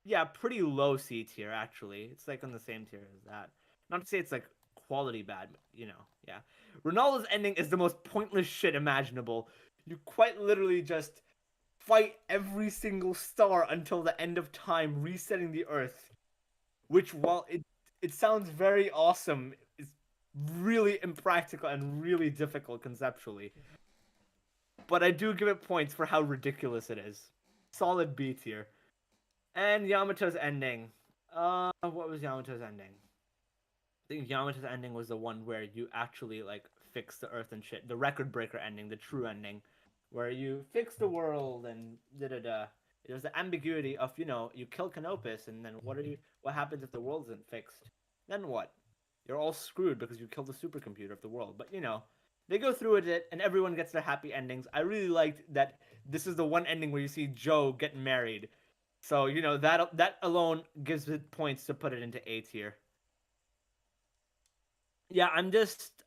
yeah, pretty low C tier actually. It's like on the same tier as that. Not to say it's like quality bad, yeah. Ronaldo's ending is the most pointless shit imaginable. You quite literally just fight every single star until the end of time, resetting the Earth. Which, while it sounds very awesome, is really impractical and really difficult conceptually. But I do give it points for how ridiculous it is. Solid B tier. And Yamato's ending. What was Yamato's ending? I think Yamato's ending was the one where you actually like fix the Earth and shit. The Record Breaker ending, the true ending, where you fix the world and da-da-da. There's the ambiguity of you kill Canopus, and then what happens if the world isn't fixed? Then what? You're all screwed because you killed the supercomputer of the world. But they go through it, and everyone gets their happy endings. I really liked that this is the one ending where you see Joe get married. So that alone gives it points to put it into A tier. Yeah, I'm just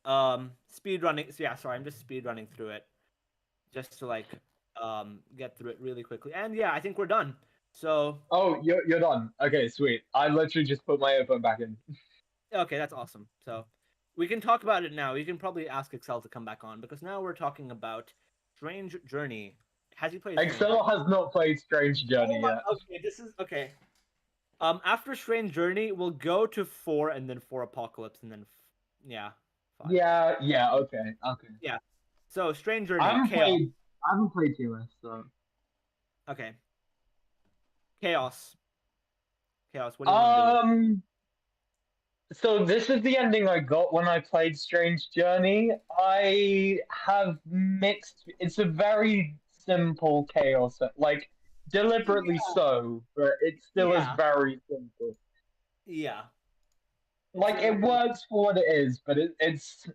speed running. So yeah, sorry, I'm just speed running through it, just to like get through it really quickly. And yeah, I think we're done. So. Oh, you're done. Okay, sweet. I literally just put my earphone back in. Okay, that's awesome. So we can talk about it now. You can probably ask Excel to come back on because now we're talking about Strange Journey. Has he played? Excel has not played Strange Journey yet. Okay, this is okay. After Strange Journey, we'll go to 4 and then 4 Apocalypse and then yeah, 5. Yeah. Okay. Yeah. So Strange I Journey, haven't Chaos. played. I haven't played TOS, so. Okay. Chaos. Chaos. What do you want to do? So this is the ending I got when I played Strange Journey. I have mixed. It's a very simple chaos, like deliberately so, but it still is Yeah. very simple. Yeah. Like it works for what it is, but it's.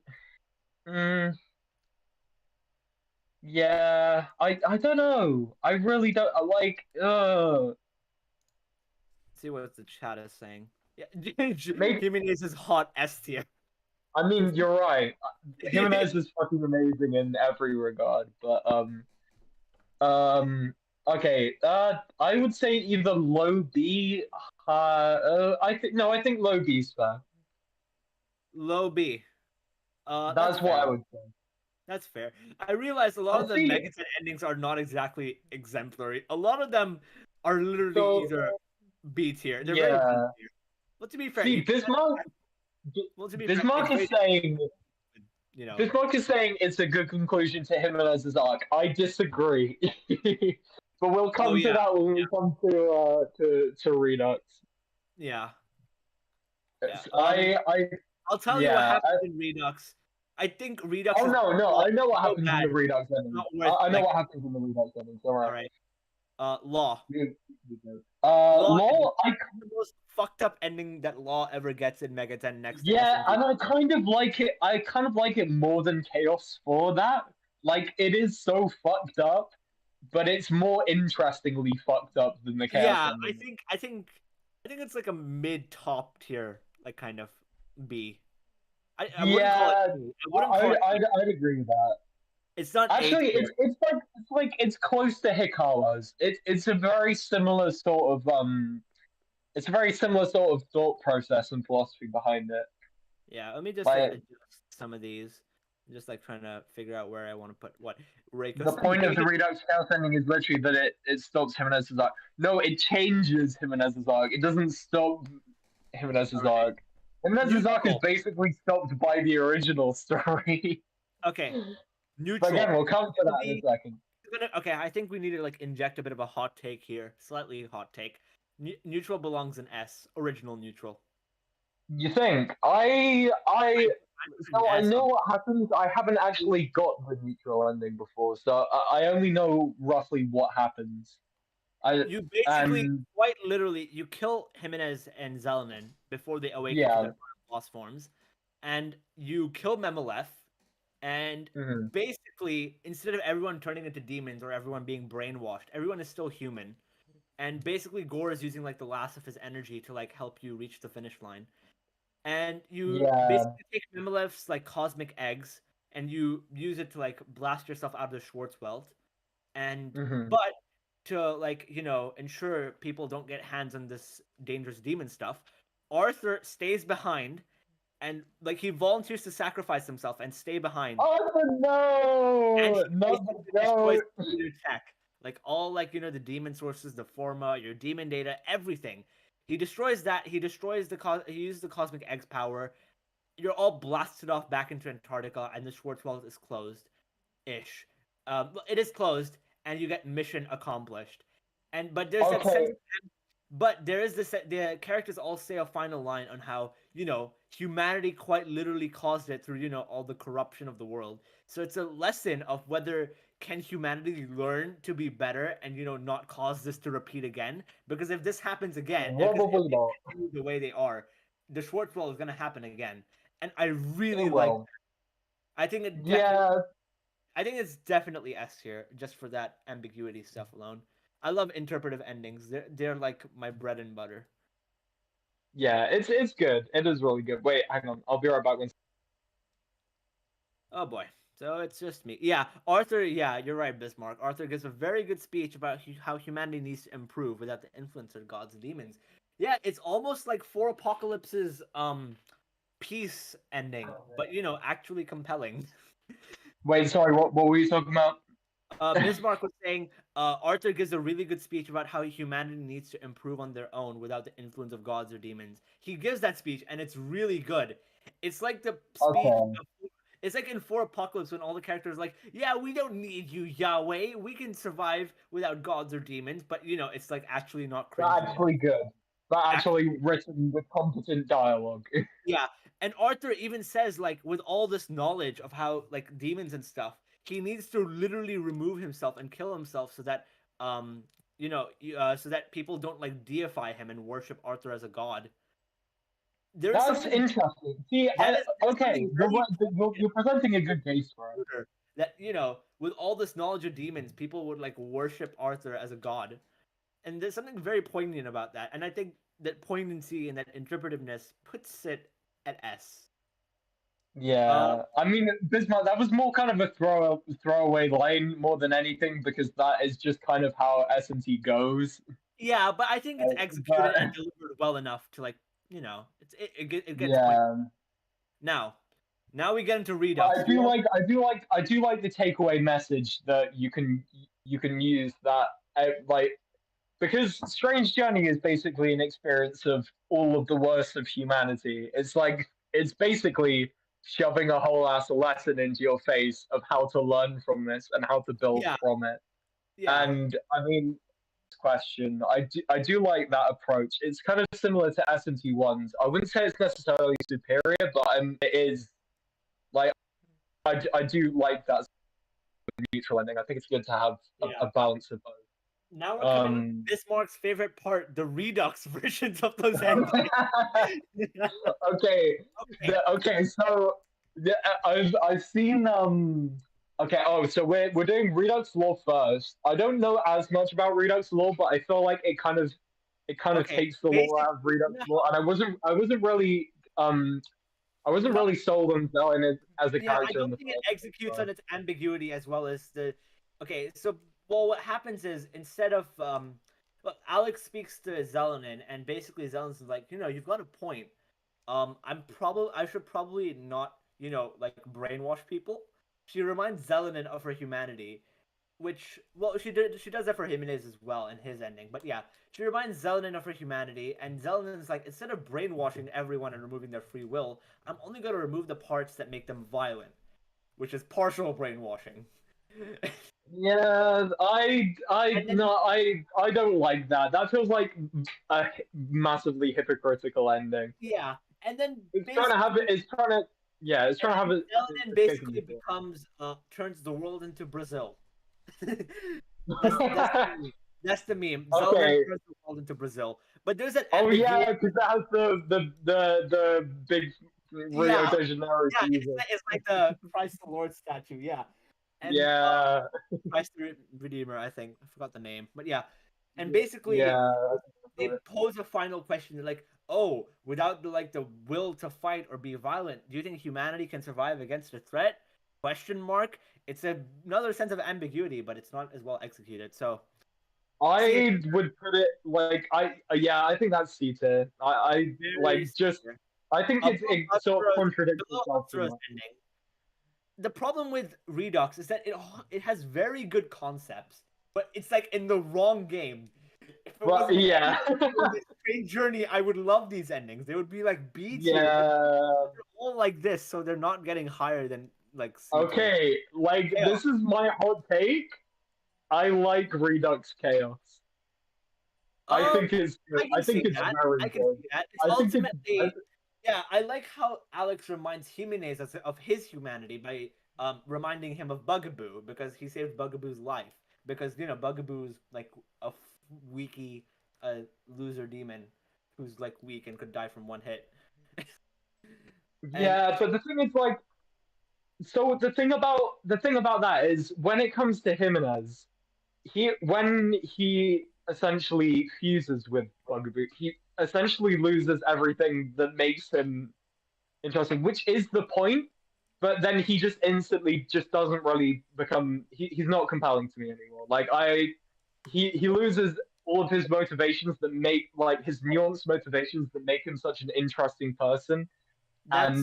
Yeah, I don't know. I really don't like. See what the chat is saying. Yeah, Maybe. Jimenez is hot S tier. I mean, you're right. Jimenez is fucking amazing in every regard, but okay. I would say either low B. I think low B is fair. Low B. That's what I would say. That's fair. I realize a lot of the see- Megaten endings are not exactly exemplary. A lot of them are literally either B tier. They're very B tier. Well, to be fair, See, Bismarck. Bismarck is saying. You know, Bismarck is saying it's a good conclusion to Jimenez's arc. I disagree, but we'll come to that when we come to Redux. Yeah. I'll tell you what happens in Redux. I think Redux. Oh no! I know what happens in the Redux ending. I know like, what happens in the Redux ending. All right. Law. Law. The most fucked up ending that Law ever gets in Megaten next. Yeah, and I kind of like it. I kind of like it more than Chaos for that. Like it is so fucked up, but it's more interestingly fucked up than the Chaos ending. I think it's like a mid top tier, like kind of B. I wouldn't call it B. I'd agree with that. It's not actually. It's close to Hikawa's. It's a very similar sort of It's a very similar sort of thought process and philosophy behind it. Yeah, let me just adjust some of these. I'm just like trying to figure out where I want to put what. The point of the Redux Chaos ending is literally that it stops Jimenez's arc. No, it changes Jimenez's arc. It doesn't stop Jimenez's arc. Jimenez's arc is basically stopped by the original story. Okay. Neutral. But again, we'll come to that in a second. Okay, I think we need to like inject a bit of a hot take here. Slightly hot take. Neutral belongs in S. Original neutral. You think? I know what happens. I haven't actually got the neutral ending before, so I only know roughly what happens. You basically, quite literally, you kill Jimenez and Zelenin before they awaken to their boss forms, and you kill Memelef, and basically, instead of everyone turning into demons or everyone being brainwashed, everyone is still human. And basically, Gore is using like the last of his energy to like help you reach the finish line. And you basically take Memelef's like cosmic eggs and you use it to like blast yourself out of the Schwarzwelt. And but to like, you know, ensure people don't get hands on this dangerous demon stuff, Arthur stays behind and like he volunteers to sacrifice himself and stay behind. Arthur, no! And destroys your tech. Like all like, you know, the demon sources, the forma, your demon data, everything. He destroys that. He destroys he uses the cosmic eggs power. You're all blasted off back into Antarctica, and the Schwarzwald is closed, ish. It is closed, and you get mission accomplished. But there's that sense. But there is this. The characters all say a final line on how, you know, humanity quite literally caused it through, you know, all the corruption of the world. So it's a lesson of whether can humanity learn to be better and, you know, not cause this to repeat again? Because if this happens again, probably not. The way they are, the Schwarzwald is going to happen again. And I really like that. I think I think it's definitely S here, just for that ambiguity stuff alone. I love interpretive endings. They're like my bread and butter. Yeah, it's good. It is really good. Wait, hang on. I'll be right back. Oh boy. So it's just me. Yeah, Arthur, yeah, you're right, Bismarck. Arthur gives a very good speech about how humanity needs to improve without the influence of gods and demons. Yeah, it's almost like 4 Apocalypse's peace ending, but, you know, actually compelling. Wait, sorry, what were you talking about? Bismarck was saying Arthur gives a really good speech about how humanity needs to improve on their own without the influence of gods or demons. He gives that speech, and it's really good. It's like the speech. Okay. It's like in 4 Apocalypse when all the characters are like, yeah, we don't need you, Yahweh. We can survive without gods or demons. But it's like actually not cringy. That's actually good. But actually written with competent dialogue. Yeah, and Arthur even says like with all this knowledge of how like demons and stuff, he needs to literally remove himself and kill himself so that so that people don't like deify him and worship Arthur as a god. That's interesting. See, okay, you're presenting a good case for it. That with all this knowledge of demons, people would like worship Arthur as a god, and there's something very poignant about that. And I think that poignancy and that interpretiveness puts it at S. Yeah, I mean, Bismarck, that was more kind of a throwaway line more than anything because that is just kind of how S&T goes. Yeah, but I think it's executed and delivered well enough to like it gets yeah. Now we get into Redux. I do like the takeaway message that you can use that like because Strange Journey is basically an experience of all of the worst of humanity. It's basically shoving a whole ass lesson into your face of how to learn from this and how to build from it. Yeah. And I mean, question, I do like that approach. It's kind of similar to S&T1's. I wouldn't say it's necessarily superior, but it is like I do like that neutral ending. I think it's good to have a balance of both. Now we're coming to Bismarck's favorite part, the Redux versions of those endings. Okay. So I've seen Okay. Oh, so we're doing Redux lore first. I don't know as much about Redux lore, but I feel like it kind of takes the lore out of Redux lore, and I wasn't really sold on Zelen as a character. I don't think it executes on its ambiguity as well as the. Okay, so what happens is instead of Alex speaks to Zelenin, and basically Zelen's like, you've got a point. I should probably not, like brainwash people. She reminds Zelenin of her humanity, which, well, she does that for Jimenez as well in his ending. But yeah, she reminds Zelenin of her humanity, and Zelenin's like, instead of brainwashing everyone and removing their free will, I'm only going to remove the parts that make them violent, which is partial brainwashing. Yeah, I don't like that. That feels like a massively hypocritical ending. Yeah, and then it's trying to have it. Zelenin basically becomes turns the world into Brazil. that's the meme. Okay. Zelenin turns the world into Brazil. But there's an because that has the big Rio de Janeiro. Yeah, it's like the Christ the Lord statue. Yeah. And, Christ the Redeemer, I think. I forgot the name, but yeah. And basically, they pose a final question. They're like, "Oh, without the will to fight or be violent, do you think humanity can survive against a threat?" Question mark. It's another sense of ambiguity, but it's not as well executed. So, I would put it like I think that's C tier. I think it sort of contradicts itself. The problem with Redux is that it has very good concepts, but it's like in the wrong game. Strange Journey, I would love these endings. They would be like B tier. They're all like this, so they're not getting higher than like C tier. Okay, this is my hot take. I like Redux Chaos. I think it's very good. I can see that. It's ultimately. Yeah, I like how Alex reminds Jimenez of his humanity by reminding him of Bugaboo because he saved Bugaboo's life. Because Bugaboo's like a weaky loser demon who's like weak and could die from one hit. But the thing is the thing about that is when it comes to Jimenez, when he essentially fuses with Bugaboo, he essentially loses everything that makes him interesting, which is the point. But then he just instantly just doesn't really become. He's not compelling to me anymore. He loses all of his motivations that make his nuanced motivations that make him such an interesting person. So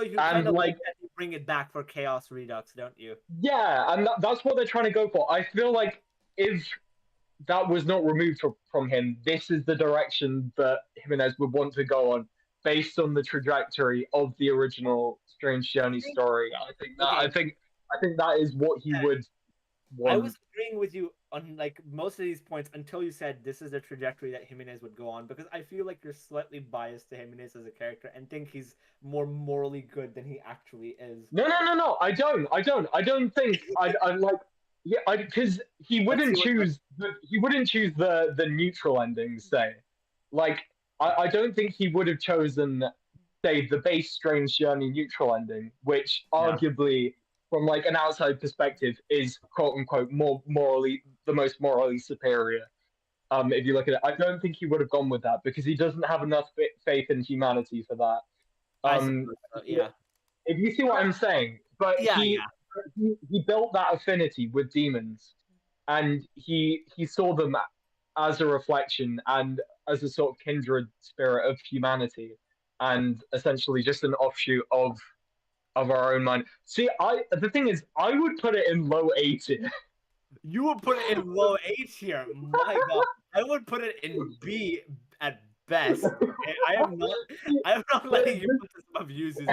you kind of like that he bring it back for Chaos Redux, don't you? Yeah, and that's what they're trying to go for. I feel like if that was not removed from him, this is the direction that Jimenez would want to go on, based on the trajectory of the original Strange Journey story. I think that is what he would want. I was agreeing with you on like most of these points until you said this is the trajectory that Jimenez would go on, because I feel like you're slightly biased to Jimenez as a character and think he's more morally good than he actually is. No. I don't think I like. Yeah, because he wouldn't choose the neutral ending. Say, like I don't think he would have chosen, say, the base Strange Journey neutral ending, which arguably, from like an outside perspective, is quote unquote the most morally superior. If you look at it, I don't think he would have gone with that because he doesn't have enough faith in humanity for that. Yeah. If you see what I'm saying, but he built that affinity with demons, and he saw them as a reflection and as a sort of kindred spirit of humanity, and essentially just an offshoot of our own mind. See, the thing is, I would put it in low A tier. You would put it in low A tier. My God, I would put it in B at best. Okay? I am not letting you put this above uses.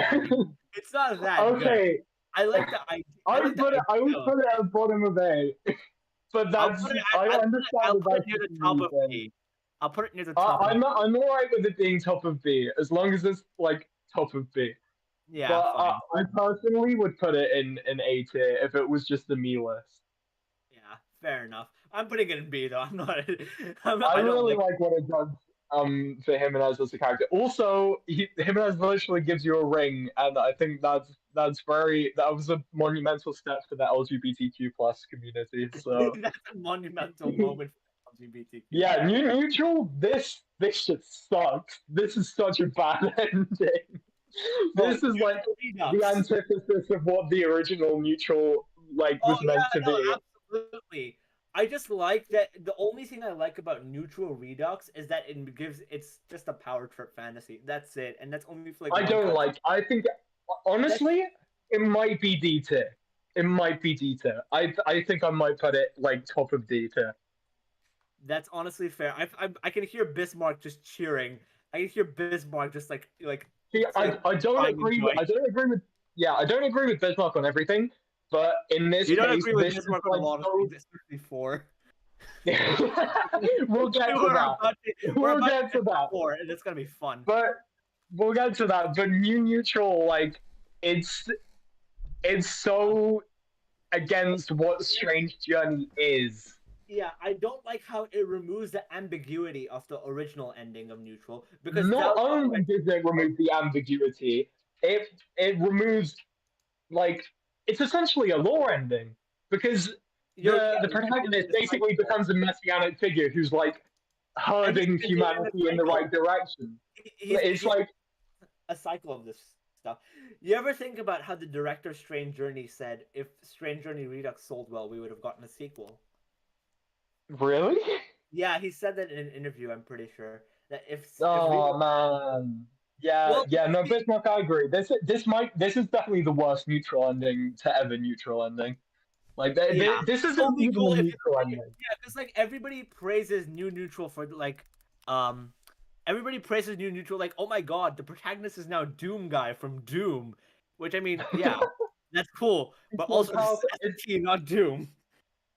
It's not that okay. Good. I like the idea. I would put it at the bottom of A. But that's I understand. I'll put it near the top of B. I'll put it near the top. I'm alright with it being top of B as long as it's like top of B. Yeah, but I personally would put it in A tier if it was just the me list. Yeah, fair enough. I'm putting it in B though. I'm not. I really like what it does for Jimenez as a character. Also, Jimenez literally gives you a ring, and I think that was a monumental step for the LGBTQ plus community. So that's a monumental moment for LGBTQ. Yeah, neutral. This shit sucks. This is such a bad ending. This is like the antithesis of what the original neutral was meant to be. Absolutely. I just like that. The only thing I like about Neutral Redux is that it's just a power trip fantasy. That's it, and that's only for like. I think honestly, it might be D tier. It might be D tier. I think I might put it like top of D tier. That's honestly fair. I can hear Bismarck just cheering. I can hear Bismarck just like. See, I don't agree with Bismarck on everything. But in this case, don't agree with Bismarck on a lot of things, especially 4. We'll get to that. We'll get to that. 4, and it's gonna be fun. But we'll get to that. But neutral, it's so against what Strange Journey is. Yeah, I don't like how it removes the ambiguity of the original ending of Neutral, because not only does it remove the ambiguity, it removes it's essentially a lore ending, because the protagonist basically becomes a messianic figure who's herding humanity in the right direction. It's like a cycle of this stuff. You ever think about how the director of Strange Journey said if Strange Journey Redux sold well, we would have gotten a sequel? Really? Yeah, he said that in an interview, I'm pretty sure. That man. Yeah, no, Bismarck, I agree. This is definitely the worst neutral ending to ever neutral ending. This is a neutral ending. Yeah, because everybody praises New Neutral for everybody praises New Neutral oh my god, the protagonist is now Doom guy from Doom, which I mean, yeah, that's cool, but also it's not Doom.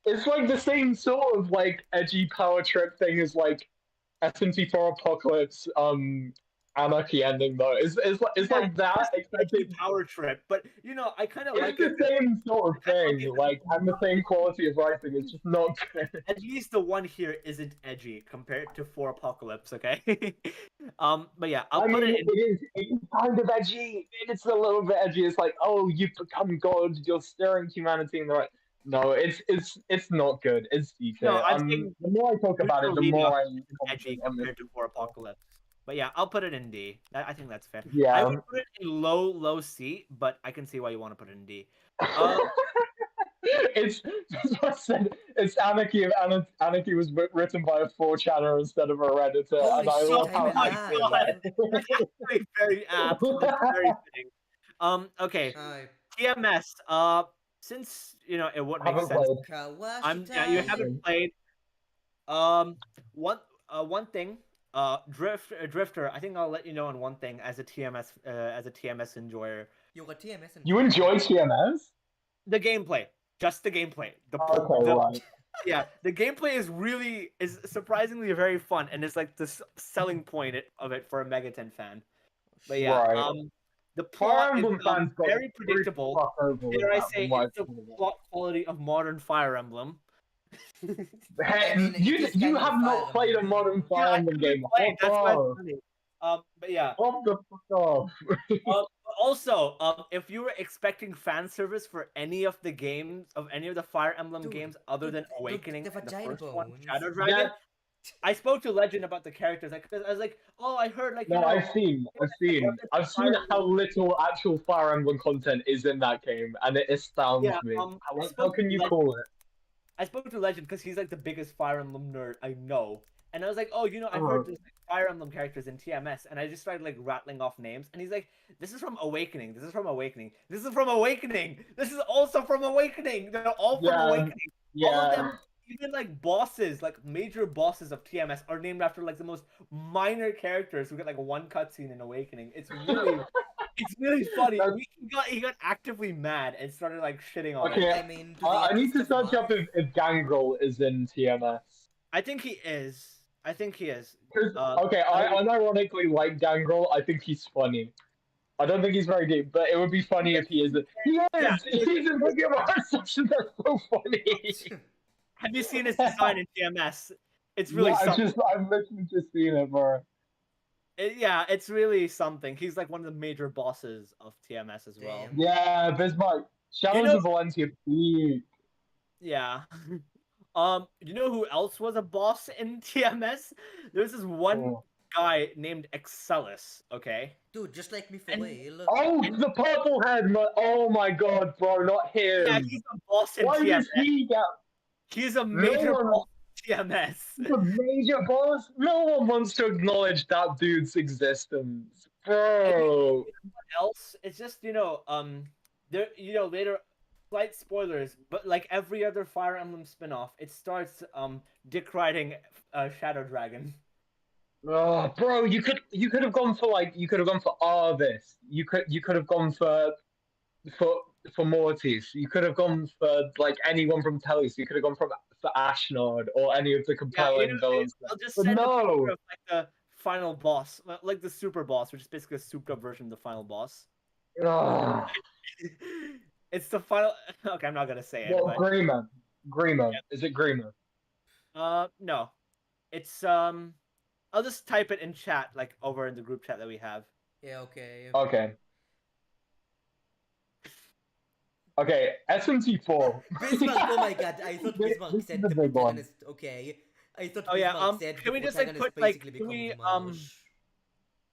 It's the same sort of edgy power trip thing as SMT4 Apocalypse Anarchy ending though. It's like that except power trip, but I kind of like the same sort of thing, and the same quality of writing. It's just not good. At least the one here isn't edgy compared to 4 Apocalypse, okay? But yeah, it is kind of edgy. It's a little bit edgy. It's oh, you've become God. You're steering humanity in the right. No, it's not good. It's detailed. No, I'm saying the more I talk about it, the more I'm edgy compared to 4 Apocalypse. But yeah, I'll put it in D. I think that's fair. Yeah. I would put it in low C, but I can see why you want to put it in D. It's Anarchy. Anarchy was written by a 4chaner instead of a Redditor, and I love how. Oh my god! That's very apt. That's very fitting. Okay. TMS. Since it would make Haven't sense. played. Kawashi You time. haven't played. One thing. Drifter. I think I'll let you know on one thing as a TMS enjoyer. You're a TMS You enjoy TMS? The gameplay, just the gameplay. Okay, right. Yeah, the gameplay is surprisingly very fun, and it's like the selling point of it for a Megaten fan. But yeah, Right. the Fire plot is Emblem fans got very predictable. fuck over with Dare I that, say from what it's the I've seen. plot quality of modern Fire Emblem. Hey, I mean, it you is you kind of have a not Fire played a Emblem modern game. Fire Yeah, I Emblem haven't game. played. That's why it's Fuck funny. But yeah. off the fuck off. Also, if you were expecting fan service for any of the games of any of the Fire Emblem games other than Awakening, the and the vagina first one, bones. Shadow Dragon, Yeah. I spoke to Legend about the characters. I was like, oh, I heard No, I've seen how little actual Fire Emblem content is in that game, and it astounds me. How can you call it? I spoke to Legend because he's like the biggest Fire Emblem nerd I know, and I was like, oh, I heard there's Fire Emblem characters in TMS, and I just started like rattling off names, and he's like, this is from Awakening, this is from Awakening, this is from Awakening, this is also from Awakening. They're all from Awakening. Yeah. All of them, even like bosses, like major bosses of TMS, are named after like the most minor characters who get like one cutscene in Awakening. It's really funny. He got actively mad and started like shitting on it. I mean, I need to search up if Gangrel is in TMS. I think he is. Okay, I unironically like Gangrel. I think he's funny. I don't think he's very deep, but it would be funny if he is. He is! Yeah. He's in the art section. That's so funny. Have you seen his design in TMS? It's really something. I've literally just seen it, bro. It's really something. He's like one of the major bosses of TMS as well. Damn. Yeah, Bismarck. Shadows of Valencia. Peak. Yeah. You know who else was a boss in TMS? There's this one guy named Excellus, okay? Dude, just like me for real. Oh, the purple head! Oh my god, bro, not him! Yeah, he's a boss in TMS. Why does he get... He's a major boss in TMS. He's a major boss? No one wants to acknowledge that dude's existence. Bro! What else? It's just, there, later... Slight spoilers, but like every other Fire Emblem spin-off, it starts Dick riding Shadow Dragon. Oh, bro, you could have gone for Arvis. You could have gone for Mortis. You could have gone for like anyone from Telus. You could have gone for Ashnard or any of the compelling villains. I'll just send a picture of like the final boss, like the super boss, which is basically a souped-up version of the final boss. Oh. It's the final. Okay, I'm not gonna say it. Well, Grima. Yeah. Is it Grima? No. It's I'll just type it in chat, like over in the group chat that we have. Yeah. Okay. Okay. SMT4. Bismarck. Oh my god! I thought Bismarck said the protagonist. Okay. I thought. Oh yeah. Bismarck said Can we just like put like?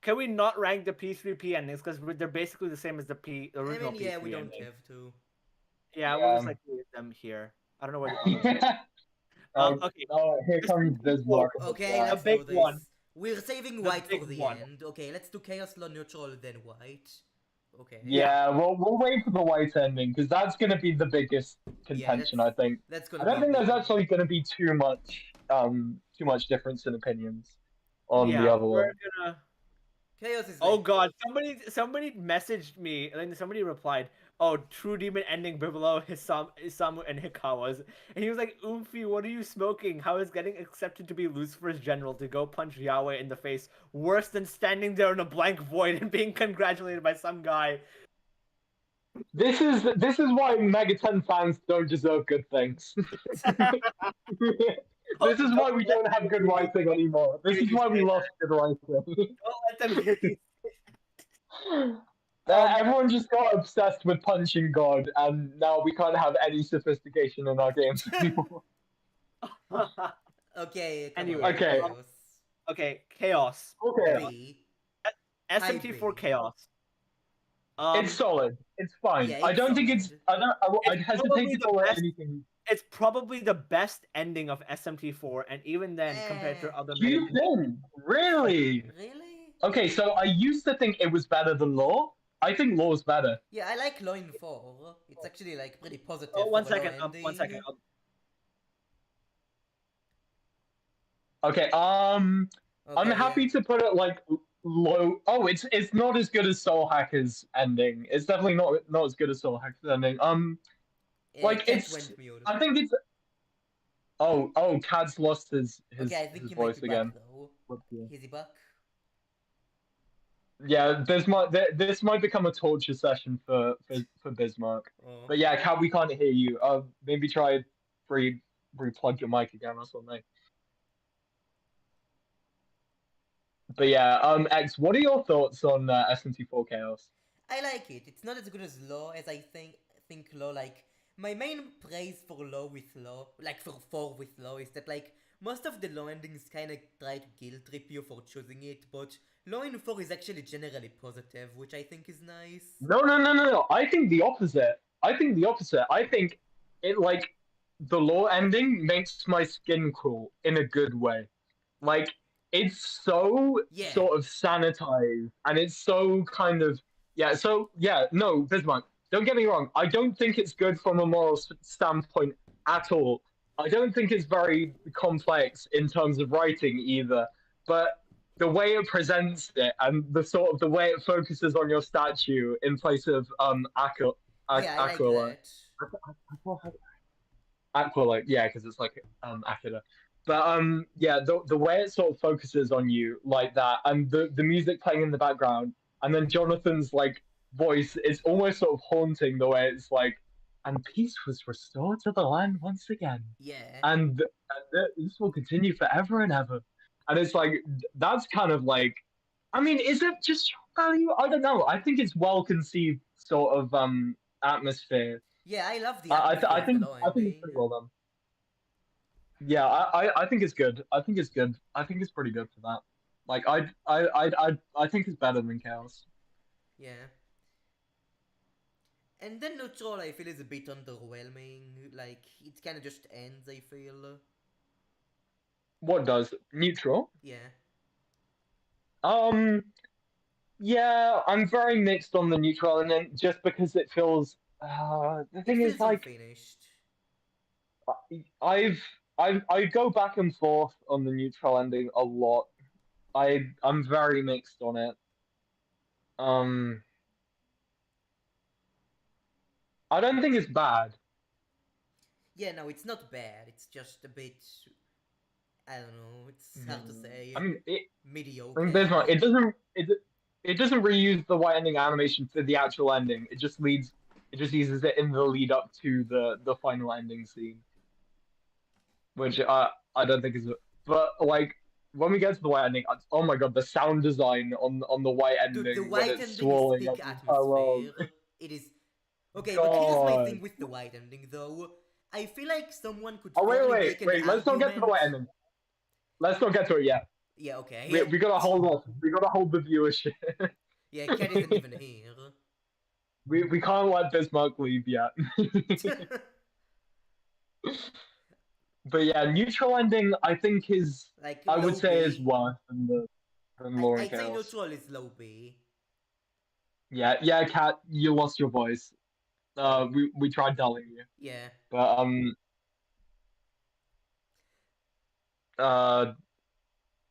Can we not rank the P3P endings because they're basically the same as the original P3 yeah, we don't ending. have to. Yeah, we'll just like leave them here. I don't know where the okay. Oh, here comes Bismarck. Okay, a let's big do this. one. We're saving white for the end. Okay, let's do chaos, law, neutral, then white. Okay. Yeah, we'll wait for the white ending because that's gonna be the biggest contention. I think. I don't think there's actually gonna be too much difference in opinions on the other one. Chaos is. Oh god! Somebody messaged me, and then somebody replied, "Oh, True Demon ending below Isamu and Hikawa's," and he was like, "Oomphy, what are you smoking? How is getting accepted to be Lucifer's general to go punch Yahweh in the face worse than standing there in a blank void and being congratulated by some guy?" This is why Megaten fans don't deserve good things. This is why we don't have good writing anymore. This is why we lost good writing. Don't let them hear you. Everyone just got obsessed with punching God, and now we can't have any sophistication in our games anymore. Okay. Anyway. Okay. Okay. Chaos. Okay. SMT4 Chaos. It's solid. It's fine. Yeah, I don't think it's. I'd hesitate to call it anything. It's probably the best ending of SMT4, and even then, compared to other. You think? Really? Really? Okay, so I used to think it was better than Law, I think Law's better. Yeah, I like Law in 4. It's actually like pretty positive. Oh, one for a Law second. One second. ending. Okay, I'm Okay, happy yeah. to put it like low. Oh, it's not as good as Soul Hacker's ending. It's definitely not as good as Soul Hacker's ending. Like Cat it's. went mute. I think it's. Oh, Cad's lost Okay, I think his he might voice be again. back though. Is he back? Yeah, this might become a torture session for Bismarck. Oh. But yeah, Cad, we can't hear you. Maybe try replug your mic again or something. But yeah, X, what are your thoughts on SMT4 Chaos? I like it. It's not as good as Law as I think Law like my main praise for Law with Law, like for 4 with Law, is that like most of the Law endings kinda try to guilt trip you for choosing it, but Law in 4 is actually generally positive, which I think is nice. No. I think the opposite. I think it like the Law ending makes my skin crawl in a good way. Like it's so Yeah. sort of sanitized and it's so kind of no, Bismarck, don't get me wrong, I don't think it's good from a moral standpoint at all. I don't think it's very complex in terms of writing either, but the way it presents it and the way it focuses on your statue in place of Yeah, I like Aquila. that. Aquila, yeah, because it's like Akira. But yeah, the way it sort of focuses on you like that, and the music playing in the background, and then Jonathan's like voice is almost sort of haunting the way it's like, and peace was restored to the land once again, Yeah. and this will continue forever and ever, and it's like that's kind of like, I mean, is it just value? I don't know. I think it's well conceived sort of atmosphere. Yeah, I love the atmosphere of the Law I think it's ending. pretty well done. Yeah, I think it's good. I think it's good. I think it's pretty good for that. Like I think it's better than Chaos. Yeah. And then Neutral, I feel, is a bit underwhelming. Like, it kind of just ends, I feel. What does Neutral? Yeah. Yeah, I'm very mixed on the Neutral, and then just because it feels. The It thing feels is, like, unfinished. I go back and forth on the Neutral ending a lot. I'm very mixed on it. I don't think it's bad. Yeah, no, it's not bad. It's just a bit. I don't know. It's hard to say. I mean, Mediocre. I mean, Bismarck, it doesn't reuse the white ending animation for the actual ending. It just uses it in the lead up to the final ending scene, which I don't think is. But like when we get to the white ending, oh my god, the sound design on the white Dude, ending the when white it's ending is swirling thick up the entire world. atmosphere. It is. Okay, but here's my God. thing with the white ending, though. I feel like someone could Oh make an wait! Let's not get to the white ending. Let's not get to it yet. Yeah, okay. We gotta hold off. We gotta hold the viewership. Yeah, Cat isn't even here. We can't let Bismarck leave yet. But yeah, neutral ending I think is Like, I would low say is B. worse than Law and I'd say Chaos. neutral is low B. Yeah, Kat, you lost your voice. We tried telling you. Yeah. But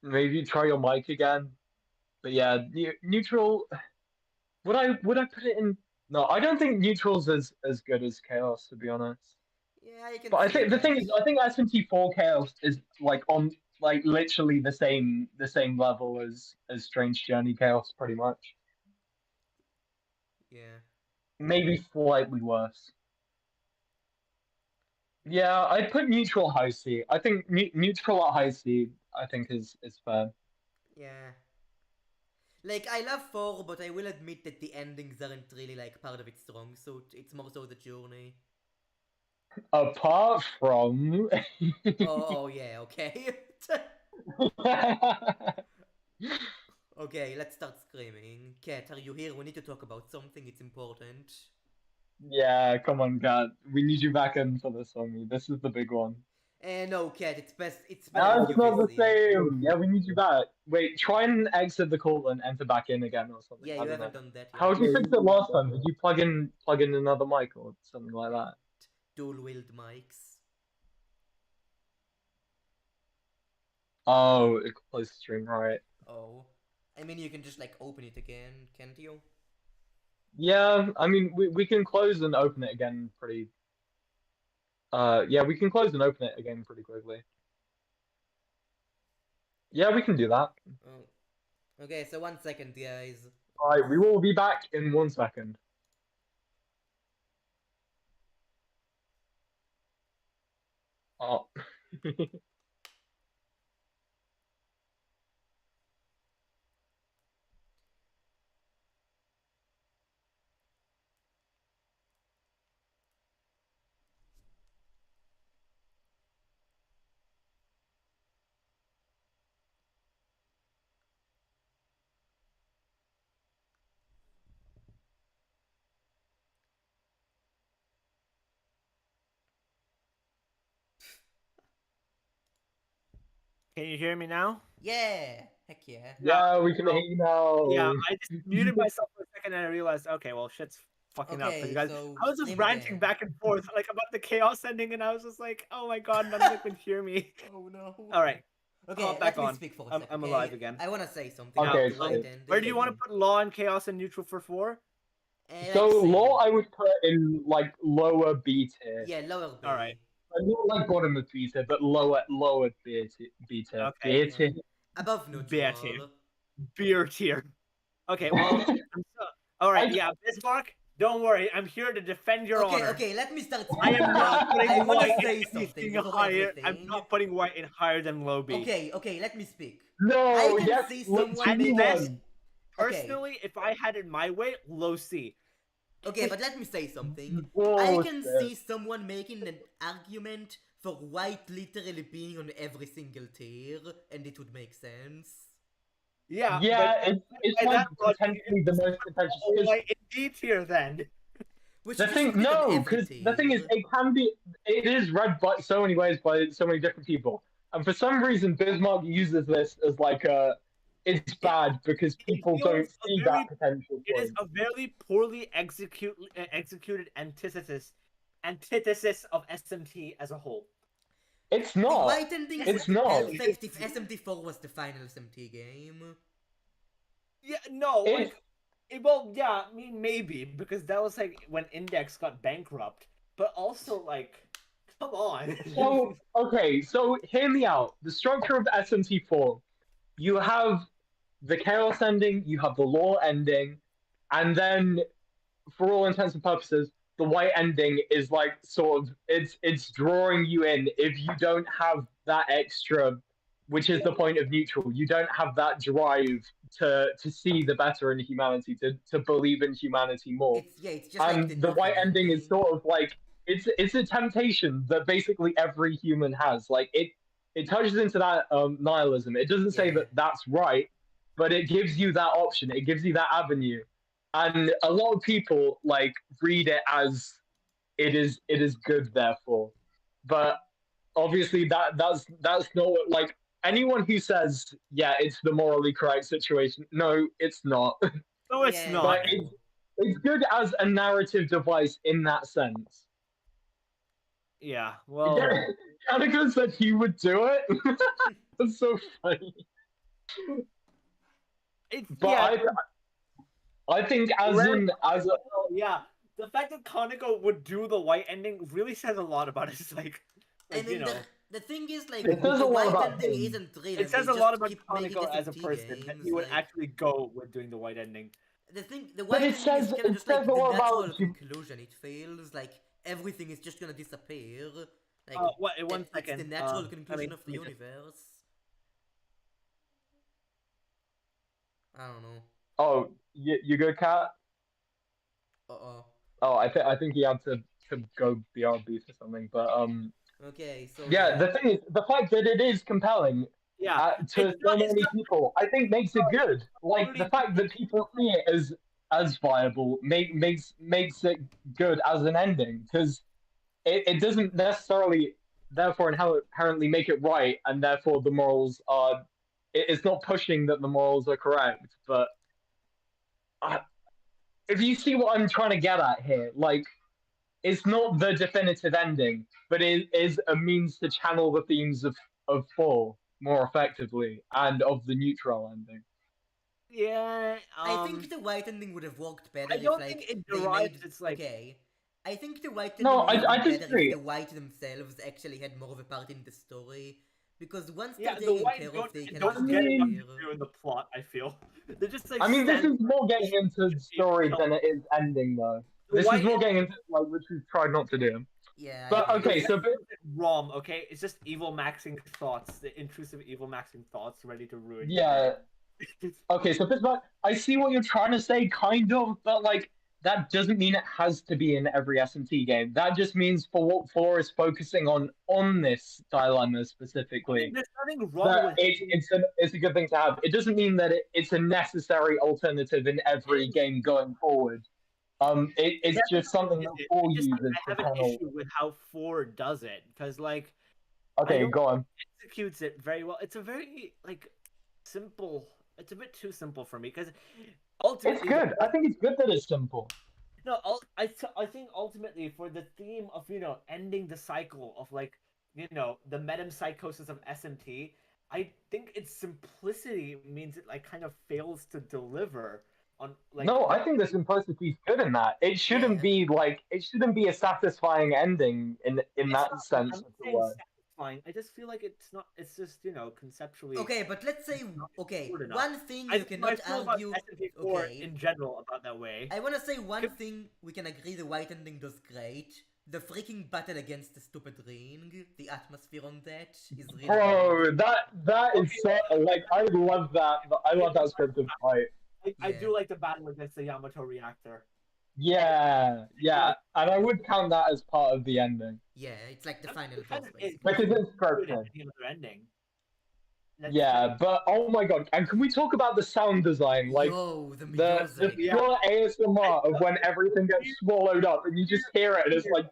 maybe try your mic again. But yeah, neutral. Would I put it in? No, I don't think neutral's as good as chaos, to be honest. Yeah, I can But I see think the that. thing is, I think SMT4 chaos is like on like literally the same level as Strange Journey chaos, pretty much. Yeah. Maybe slightly worse. Yeah, I'd put neutral high C. I think neutral at high C. I think is fair. Yeah. Like, I love 4, but I will admit that the endings aren't really, like, part of its strong suit. It's more so the journey. Apart from. Oh, yeah, okay. Okay, let's start screaming. Cat, are you here? We need to talk about something. It's important. Yeah, come on, Kat. We need you back in for this one. This is the big one. No, Cat, it's better That's if you not the visit. same. Yeah, we need you back. Wait, try and exit the call and enter back in again or something. Yeah, I you don't know. haven't done that yet. How did you fix it last time? Did you plug in another mic or something like that? Dual-wield mics. Oh, it closed the stream, right? Oh. I mean, you can just, like, open it again, can't you? Yeah, I mean, we can close and open it again pretty. Yeah, we can close and open it again pretty quickly. Yeah, we can do that. Oh. Okay, so 1 second, guys. Alright, we will be back in 1 second. Oh. Can you hear me now? Yeah! Heck yeah. Yeah, we can hear you now. Yeah, I just muted myself for a second and I realized, okay, well, shit's fucking up. 'cause Okay, you guys, so I was just stream ranting again. back and forth like about the chaos ending, and I was just like, oh my god, none of them could hear me. Oh no. All right, Okay, oh, back let me on. speak for a I'm second. alive again. I wanna say something Okay, about the so- light ending. Where do you want to put law and chaos and neutral for 4? So Like law, same. I would put in like lower B tier. Yeah, lower B. All right. Not like bottom of B tier, but lower B tier. Okay. B tier. Above Beer neutral. tier. Beer tier. Okay, well, all right, yeah, Bismarck, don't worry, I'm here to defend your honor. Okay, let me start I am not putting I wanna white say in something anything before higher. I'm everything. not putting white in higher than low B. Okay, let me speak. No, I can yes, see let's someone do making- one. Personally, if I had it my way, low C. Okay, but let me say something. I Bullshit. can see someone making an argument for white literally being on every single tier, and it would make sense. Yeah, Yeah, but it's by like that logic, potentially the most contentious. all white in D tier then. Which The just thing, put it on no, every because tier. the thing is, it is read by so many ways by so many different people, and for some reason, Bismarck uses this as like it's bad because people don't feels see very- that potential It is point. a very poorly executed antithesis of SMT as a whole. It's The not. white ending It's would be not. perfect if SMT4 was the final SMT game. Yeah, no, It- like, well, yeah, I mean, maybe, because that was, like, when Index got bankrupt, but also, like, come on. So, okay, so hear me out. The structure of SMT4, you have the chaos ending, you have the law ending, and then, for all intents and purposes, the white ending is like sort of it's drawing you in. If you don't have that extra, which is the point of neutral, you don't have that drive to see the better in humanity, to believe in humanity more. It's just And like the white ending is sort of like it's a temptation that basically every human has. Like it touches into that nihilism. It doesn't say Yeah. that that's right, but it gives you that option. It gives you that avenue, and a lot of people like read it as it is good. Therefore, but obviously that's not what, like anyone who says it's the morally correct situation. No, it's not. No, it's Yeah. not. But it's good as a narrative device in that sense. Yeah, well, Kaneko said he would do it. That's so funny. it's, But yeah, I think as a yeah, the fact that Koneko would do the white ending really says a lot about his, like I mean, you know, the thing is, like, It says the a lot white about ending him. isn't real. it says they a lot just about keep making Koneko as a SMT person, that games, he would like, actually go with doing the white ending. The But white it ending says- is kind it of just like says the all natural about you- conclusion. It feels like everything is just gonna disappear. Like, One it's second. the natural let conclusion me- of the let me just- universe. I don't know. Oh, you go, Cat? Uh-oh. Oh, I think he had to go BRB for something. But Okay, so yeah, the thing is, the fact that it is compelling Yeah, to It's so not- it's many not- people, I think makes it good. Like the Only- fact that people see it as viable makes it good as an ending because it doesn't necessarily therefore inherently make it right, and therefore the morals are. It's not pushing that the morals are correct, but if you see what I'm trying to get at here, like it's not the definitive ending, but it is a means to channel the themes of 4 more effectively and of the neutral ending. Yeah. I think the white ending would have worked better I if don't like think it they derives made its like. okay. I think the white No, ending would have I been better if disagree. the white themselves actually had more of a part in the story. Because once Yeah, they're the taken white care of, they can don't get enough disappear. to do in the plot. I feel they're just like. I mean, this is standing more getting into story than it is ending, though. This is more getting into like which we've tried not to do. Yeah. But I agree. okay, so ROM, okay, it's just evil maxing thoughts, the intrusive evil maxing thoughts, ready to ruin. yeah. Okay, so Bismarck, I see what you're trying to say, kind of, but like that doesn't mean it has to be in every SMT game. That just means for what 4 is focusing on this dilemma specifically. There's nothing wrong with it's a good thing to have. It doesn't mean that it's a necessary alternative in every game going forward. It's just something that 4 uses I have to an channel. issue with how 4 does it because like Okay, go on. executes it very well. It's a very like simple. It's a bit too simple for me because ultimately it's good. I think it's good that it's simple. No, I think ultimately for the theme of ending the cycle of like the metempsychosis of SMT, I think its simplicity means it like kind of fails to deliver on like. No, I think the simplicity is good in that. It shouldn't be like it shouldn't be a satisfying ending in that sense of the word. Satisfying. I just feel like it's not. It's just conceptually. Okay, but let's say one thing I you cannot argue. Okay. In general about that way. I want to say one thing we can agree the white ending does great. The freaking battle against the stupid ring, the atmosphere on that is really. Bro, that is so like I love that. I love that scripted fight. I do like the battle against the Yamato reactor. Yeah, and I would count that as part of the ending. Yeah, it's like the final boss, because it's scripted. Ending. Yeah, but oh my god! And can we talk about the sound design? Like the pure ASMR of when everything gets swallowed up, and you just hear it, and it's like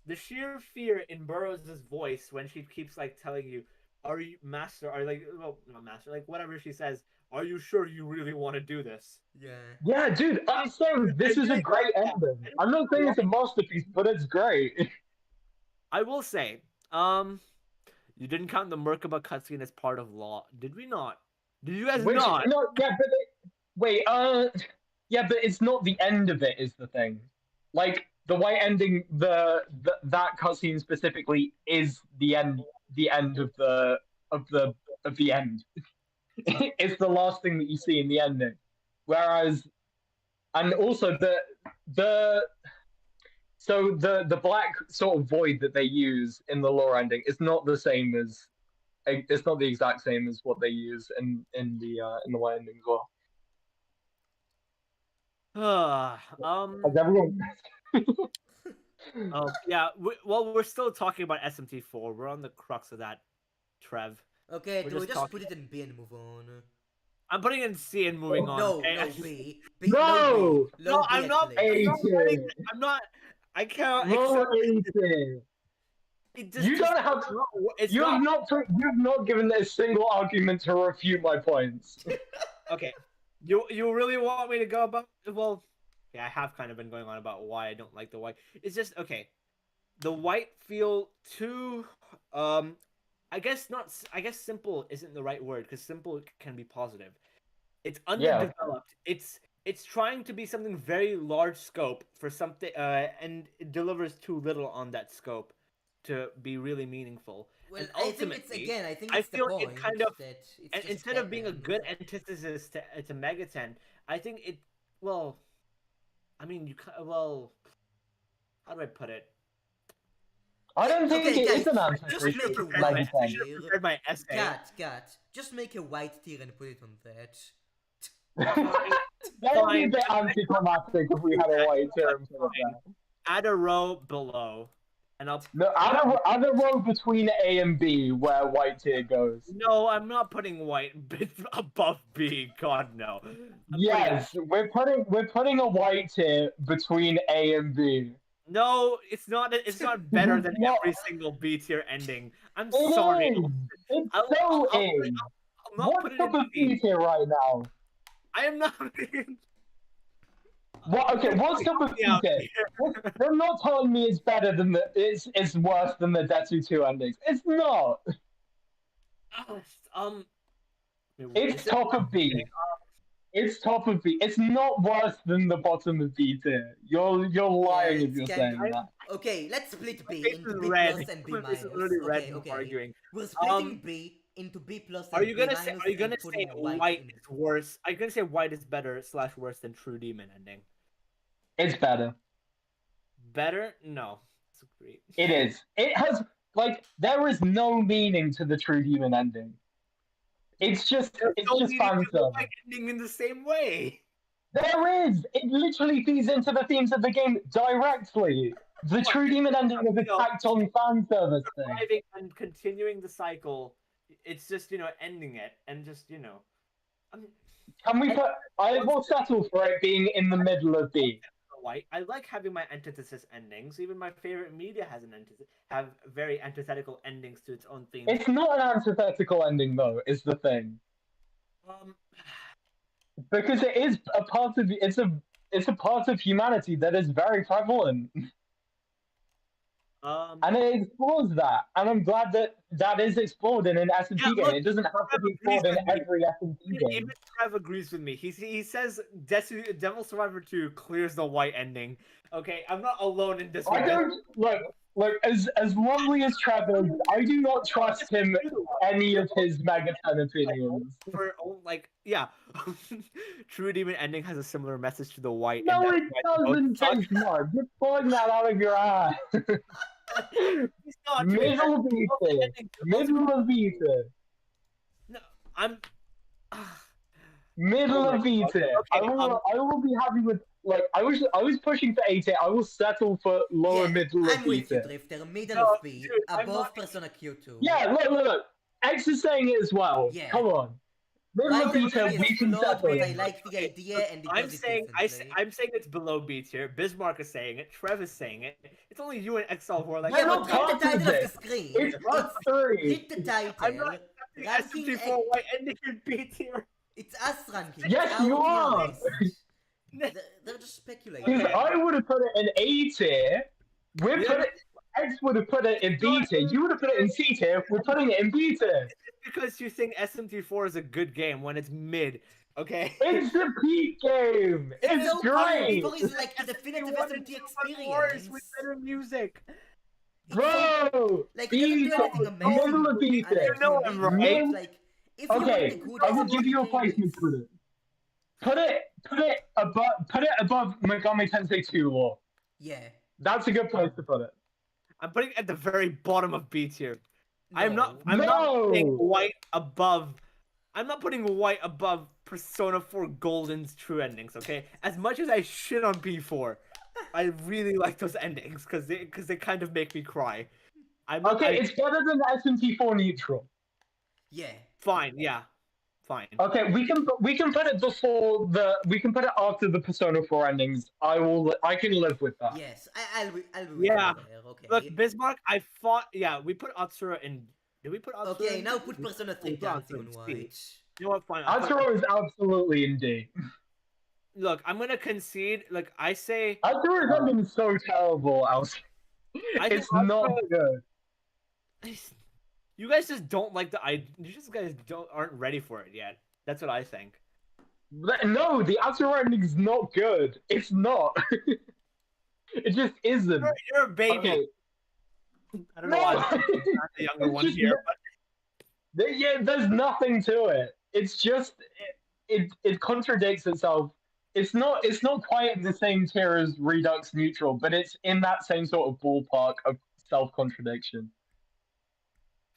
the sheer fear in Burroughs' voice when she keeps like telling you, "Are you master?" Or like, well, not master, like whatever she says. Are you sure you really want to do this? Yeah. Yeah, dude. I'm saying this is a great ending. I'm not saying it's a masterpiece, but it's great. I will say, you didn't count the Merkaba cutscene as part of law, did we not? Did you guys not? No, yeah, but wait, yeah, but it's not the end of it. Is the thing, like the white ending, that cutscene specifically is the end of the end. It's the last thing that you see in the ending, whereas, and also the black sort of void that they use in the lore ending is not the same as it's not the exact same as what they use in the white ending as well. Has everyone? Yeah. We're still talking about SMT4. We're on the crux of that, Trev. Okay, do we just put it in B and move on? I'm putting it in C and moving on. No, okay? no, B. No! No, I'm not. I'm not. I can't. You don't have to. You've not given a single argument to refute my points. Okay, you really want me to go about? Well, yeah, I have kind of been going on about why I don't like the white. It's just okay. The white feel too. I guess not. I guess simple isn't the right word because simple can be positive. It's underdeveloped. Yeah. It's trying to be something very large scope for something, and it delivers too little on that scope to be really meaningful. Well, and ultimately, I feel the it kind of and instead of being a good antithesis to Megaten, I think it. Well, I mean, well, how do I put it? I don't think it is an answer. Just make a white tier. My essay. Cat. Just make a white tier and put it on that. That would be a bit anticlimactic if we had a white tier instead of that. Add a row below, and I'll. No, add a row between A and B where white tier goes. No, I'm not putting white above B. God no. Yes, we're putting a white tier between A and B. No, it's not. It's not better than No. every single B tier ending. I'm It sorry. is. It's I'll not put What's it up in with B. B tier right now? I am not. What? Okay, what's up with B Yeah. tier? They're not telling me it's better than it's worse than the Detsu 2 endings. It's not. It's top of B. It's top of B. It's not worse than the bottom of B tier. You're lying if it's you're kind saying that. Okay, let's split My B face into is B red. plus and B My face minus. is literally red Okay, from okay. arguing. We're splitting B into B plus and Are you B gonna minus. say? Are you gonna and say putting white in is worse? Are you gonna say white is better / worse than True Demon ending? It's better. Better? No. Disagree. It is. It has there is no meaning to the True Demon ending. It's just There's no meaning fan to the service. white ending in the same way. There is. It literally feeds into the themes of the game directly. The What? True Demon ending was a tacked on fan service thing. Surviving and continuing the cycle. It's just ending it and just Can we put? I will settle for it being in the middle of B. white. I like having my antithesis endings. Even my favorite media has have very antithetical endings to its own theme. It's not an antithetical ending though, is the thing. Because it is a part of it's a part of humanity that is very prevalent. And it explores that, and I'm glad that is explored in an SMT game. It doesn't have to be explored in every SMT game. Even Trev agrees with me. He says Devil Survivor 2 clears the white ending. Okay, I'm not alone in this. I don't look as lovely as Trevor. I do not trust him any of his Megaten opinions. True Demon ending has a similar message to the white. No, and it doesn't, James Mark. You're pulling that out of your ass. Middle beater. Middle of beater. No, I'm. Middle of beater. I will be happy with I was pushing for A tier. I will settle for lower middle of I'm with you, beater. Drifter. Middle of B, dude, above Persona Q2. Yeah, look. X is saying it as well. Yeah. Come on. Middle of beater, we can settle. But I like the idea and it I'm saying it's below B tier. Bismarck is saying it. Trev is saying it. It's only you and XL who are like. Yeah, but hit the title of the screen. It's us three. Hit the title. I'm not accepting SMT4 white ending in B tier. It's us ranking. Yes, you are. They're just speculating. Because I would have put it in A tier. X would have put it in B tier. You would have put it in C tier. We're putting it in B tier. Because you think SMT4 is a good game when it's mid, okay? It's the peak game. It's so great. It's like the definitive SMT experience with better music. Bro, like it doesn't do anything amazing. Middle of B tier. You know I'm right. Like, if Okay, I will give you a placement for it. Put it above Megami Tensei 2 lore. Yeah. That's a good place to put it. I'm putting it at the very bottom of B tier. No. I'm not putting white above. I'm not putting white above Persona 4 Golden's true endings. Okay, as much as I shit on P4, I really like those endings because they kind of make me cry. It's better than SMT4 neutral. Yeah. Fine. Yeah. Fine. Okay, we can put it before we can put it after the Persona 4 endings. I can live with that. Yes, I'll be yeah. there. Okay. Look, Bismarck, we put Atsura in. Did we put Atsura? Okay, now put Persona 3 dancing on white. You know what? Fine. Atsura is absolutely in D. Look, I'm gonna concede. Like I say, Atsura is been so terrible. It's not good. You guys just don't like aren't ready for it yet. That's what I think. No, the Atsura ending is not good. It's not. It just isn't. You're a baby. Okay. I don't know why I'm the younger one here, but yeah, there's nothing to it. It's just it contradicts itself. It's not quite in the same tier as Redux Neutral, but it's in that same sort of ballpark of self-contradiction.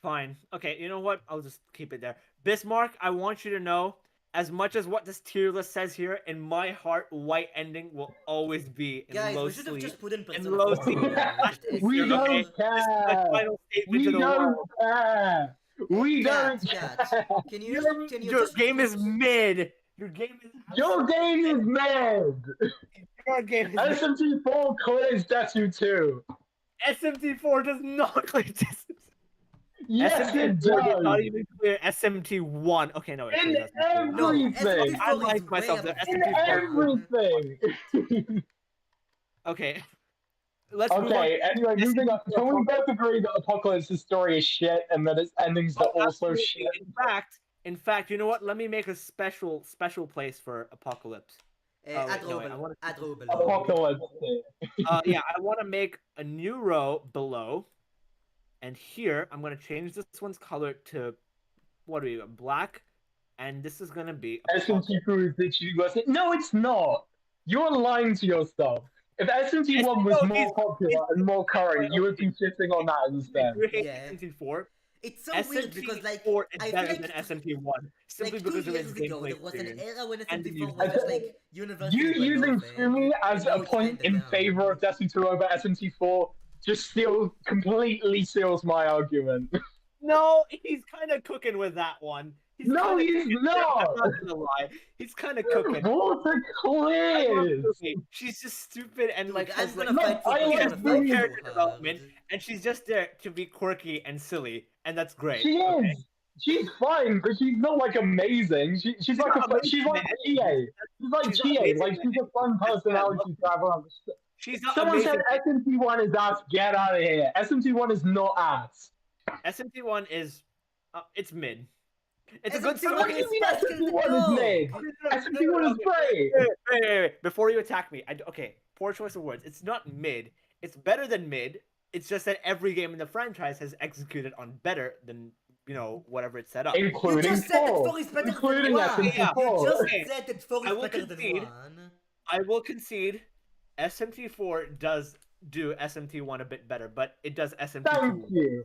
Fine. Okay, you know what? I'll just keep it there. Bismarck, I want you to know, as much as what this tier list says here, in my heart, white ending will always be in Guys, low we should have sleep. just put in In Persona low 4. sleep. We don't care. We don't care. We don't care. Can you Your just game is mid. Your game is mid. our game is SMT4 clears Desu 2. SMT4 does not clear this. Yes, it SMT4 did not does. even clear SMT1. Okay, no, it In clears SMT1. No, everything. SMT4 I is like way myself there. above In SMT4. everything. Okay. Let's move on. Okay, anyway, moving on. Can we both agree that Apocalypse's story is shit and that its endings are also Absolutely. shit? In fact, you know what? Let me make a special place for Apocalypse. Add wait, no, row wait, I below. wanna- Add row below. Apocalypse. Yeah, I want to make a new row below, and here I'm gonna change this one's color to what are you, black, and this is gonna be SMT proves that you wasn't. No, it's not. You're lying to yourself. If SMT1 was more popular and more current, you would be shitting on that instead. You hate Yeah. SMT4. It's so weird because like SMT4 is I feel better like than SMT1 simply like 2 because of years its ago gameplay there was an experience. era when and the SMT4 was music. just like universally You using beloved, Fumi as and a now it's point kinda in down. favor of Destiny 2 over SMT4 just completely seals my argument. No, he's kind of cooking with that one. No, he's not. I'm not gonna lie. He's kind of cooking. Water I love clears. Fumi. She's just stupid and Dude, like I'm has gonna like fight for I this, like I'm gonna Fumi. fight character so development, hard. and she's just there to be quirky and silly, and that's great. She okay? is. She's fine, but she's not like amazing. She's like not she's like amazing, TA. She's like She's not TA. amazing, Like she's a fun That's why I love personality to have around. She's not Someone amazing. said SMT1 is ass. Get out of here. SMT1 is not ass. SMT1 is, it's mid. It's a good SMT1 story. What do you mean Best in the SMT1 is mid? dog. SMT1 is great. Wait. Before you attack me, okay, poor choice of words. It's not mid. It's better than mid. It's just that every game in the franchise has executed on better than, whatever it's set up. You Including just said that 4. 4 is better Including than 1! SMT4. You just Okay. said that 4 I is will better than concede. 1! I will concede SMT4 does do SMT1 a bit better, but it does SMT2. Thank you.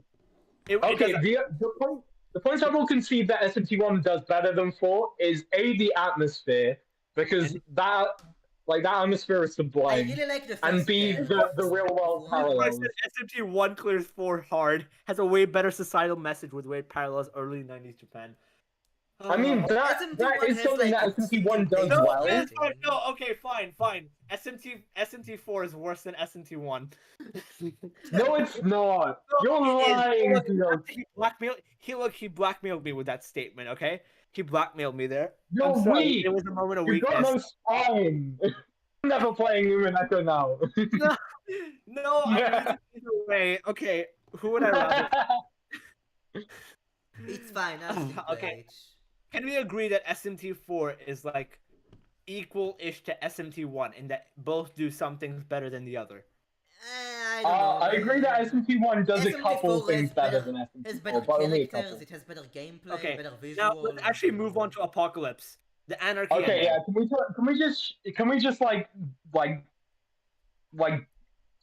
It Okay, does- the point I will concede that SMT1 does better than 4 is the atmosphere, because that atmosphere is I sublime, really like the and first B game. the real world I parallels. said SMT1 clears 4 hard, has a way better societal message with way it parallels early 90s Japan. I mean that SMT1 is has, something like, that SMT1 does No, well. That's fine. No, okay, fine. SMT4 is worse than SMT1. No, it's not. You're It is. lying Look, to yourself. he blackmailed me with that statement. Okay, he blackmailed me there. You're I'm sorry. weak. It was a moment of You've got no weakness. spine. I'm never playing Umineko now. No, I'm losing either way. Okay, who would I rather? It's fine, I'll skip Okay. it. Can we agree that SMT4 is like equal-ish to SMT1 in that both do some things better than the other? I don't know. I agree that SMT1 does a couple SMT4 things has better better- than Has SMT4, better but only a characters, couple. it has better gameplay, Okay, better visuals. now let's actually move on to Apocalypse, the Anarchy. Okay, ending. yeah. Can we just can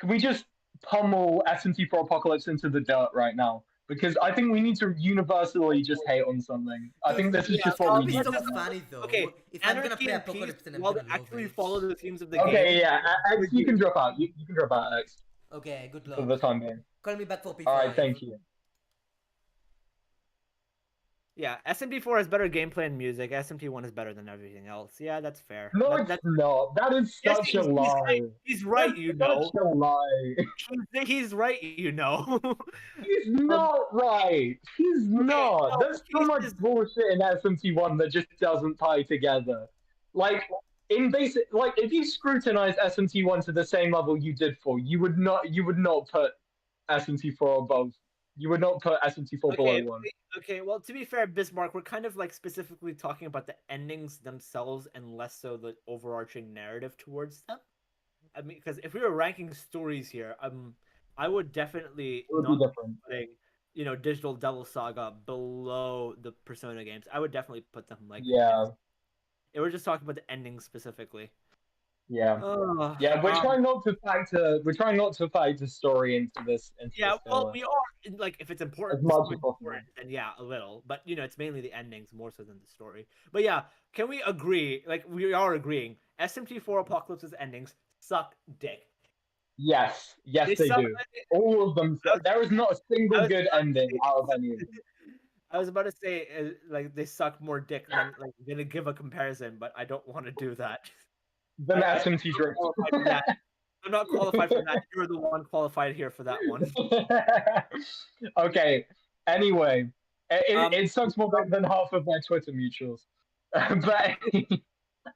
we just pummel SMT4 Apocalypse into the dirt right now? Because I think we need to universally just hate on something. I think this is Yeah, just what we It's need. so to do. funny though. Okay, If I'm gonna Anarchy play and Apocalypse, Peace, then I'm while gonna they love actually it. follow the themes of the Okay, game. yeah. X, you can drop out. You can drop out, X, Okay, good for luck. the time being. Call me back for P5. All right, thank you. Yeah, SMT4 has better gameplay and music. SMT1 is better than everything else. Yeah, that's fair. No, That- it's that's- not. That is Yes, such a he's lie. right. He's right, That's you know. such a lie. He's right, you know. He's not right. He's not. no, There's so he's much just- bullshit in SMT1 that just doesn't tie together. Like if you scrutinize SMT1 to the same level you did for, you would not put SMT4 above. You would not put SMT4 below 1. Okay, well, to be fair, Bismarck, we're kind of like specifically talking about the endings themselves and less so the overarching narrative towards them. I mean, because if we were ranking stories here, I would definitely It would be not be different. putting, Digital Devil Saga below the Persona games. I would definitely put them like Yeah. We're just talking about the endings specifically. Yeah. Ugh, Yeah, we're trying not to factor story into this. Yeah, well, we are like if it's important, As much it's as possible. important, then yeah, a little. But it's mainly the endings more so than the story. But yeah, can we agree? Like we are agreeing, SMT4 Apocalypse's endings suck dick. Yes, they suck- do. All of them. There is not a single good ending out of any of them. I was about to say like they suck more dick than like gonna give a comparison, but I don't want to do that. than SMT Drift. I'm not qualified for that. You're the one qualified here for that one. Okay. Anyway, it sucks more than half of my Twitter mutuals. But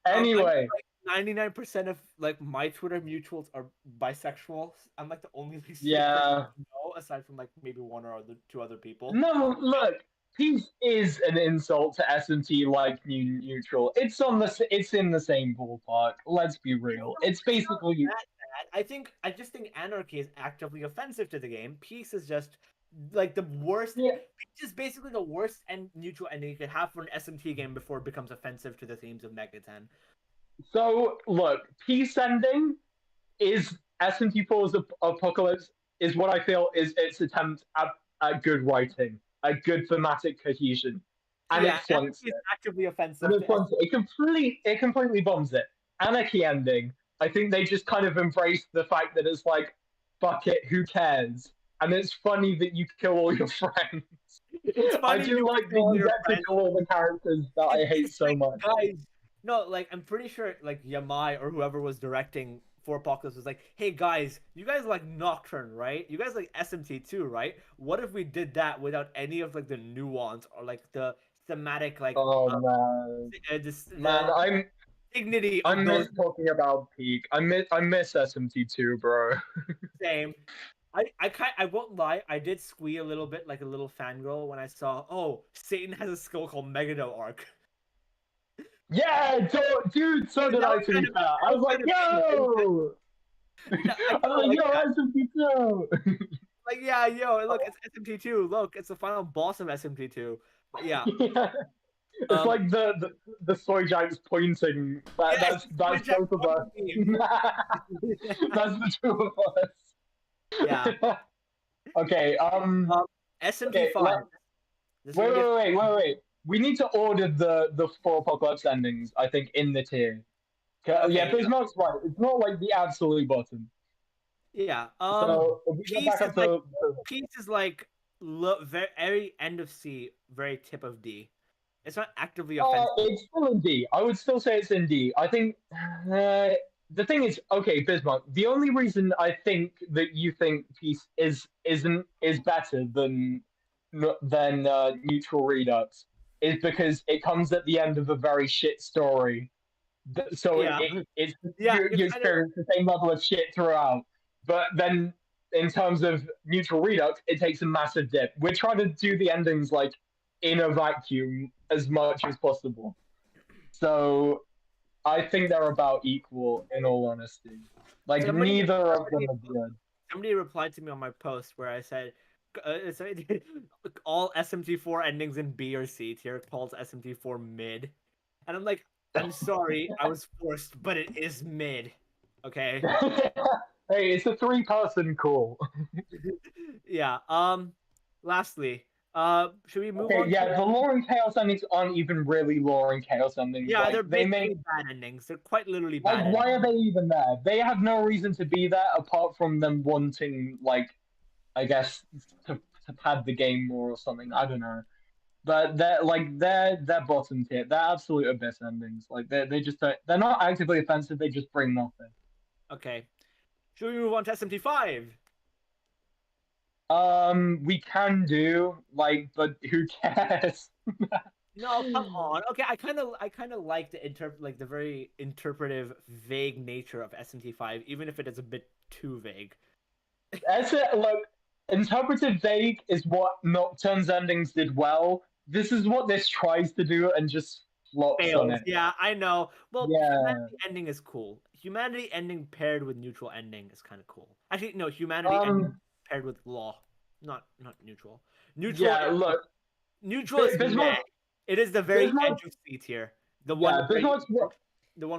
anyway, 99% of like my Twitter mutuals are bisexual. I'm like the only straight yeah. person I know, aside from like maybe one or two other people. No, look, peace is an insult to SMT like neutral. It's in the same ballpark. Let's be real. It's basically I just think anarchy is actively offensive to the game. Peace is just like the worst. Yeah. Peace is basically the worst and neutral ending you could have for an SMT game before it becomes offensive to the themes of Megaten. So look, peace ending is SMT4's Apocalypse is what I feel is its attempt at good writing, a good thematic cohesion, and it flunks it. Actively offensive. And it completely bombs it. Anarchy ending, I think they just kind of embraced the fact that it's like, fuck it, who cares? And it's funny that you kill all your friends. I do like that you get to kill all the characters that I hate so much. Guys, no, like I'm pretty sure like Yamai or whoever was directing for Apocalypse was like, hey guys, you guys like Nocturne, right? You guys like SMT too, right? What if we did that without any of like the nuance or like the thematic like man, I'm dignity I of miss those... talking about Peak. I miss SMT2, bro. Same. I won't lie, I did squee a little bit like a little fangirl when I saw, oh, Satan has a skill called Megado Arc. Yeah, dude, so did I, to be fair. I was like, yo! I was like, yo, SMT2! Like, yeah, yo, look, it's SMT2. Look, it's the final boss of SMT2. But yeah. It's like the soy giants pointing. That's both of us. That's the two of us. Yeah. Okay. SMT5. Okay, wait. We need to order the 4 Apocalypse endings, I think, in the tier. Okay, yeah, Bismarck's right. It's not like the absolute bottom. Yeah. So Peace is like very end of C, very tip of D. It's not actively offensive. It's still in D. I would still say it's in D. I think the thing is, okay, Bismarck. The only reason I think that you think Peace is better than Neutral Redux is because it comes at the end of a very shit story. So you experience the same level of shit throughout. But then in terms of Neutral Redux, it takes a massive dip. We're trying to do the endings like in a vacuum as much as possible. So I think they're about equal, in all honesty. Like, neither of them are good. Somebody replied to me on my post where I said, all SMT4 endings in B or C tier calls SMT4 mid. And I'm like, I'm sorry, I was forced, but it is mid. Okay? Hey, it's a 3-person call. Yeah, lastly, should we move on? Yeah, the lore and chaos endings aren't even really lore and chaos endings. Yeah, they're basically bad endings. They're quite literally bad endings. Why are they even there? They have no reason to be there apart from them wanting, like, I guess, to pad the game more or something. I don't know. But they're bottom tier. They're absolute abyss endings. Like they just don't, they're not actively offensive. They just bring nothing. Okay, should we move on to SMT5? We can do but who cares? No, come on. Okay, I kind of like the very interpretive, vague nature of SMT5, even if it is a bit too vague. That's it. Look, interpretive vague is what Nocturne's endings did well. This is what this tries to do and just flops on it. Yeah, I know. Well, Humanity ending is cool. Humanity ending paired with neutral ending is kind of cool. Actually, no, Humanity ending paired with law, not neutral. Neutral. Yeah, look. Neutral is meh. It is the very edge of C tier. The one where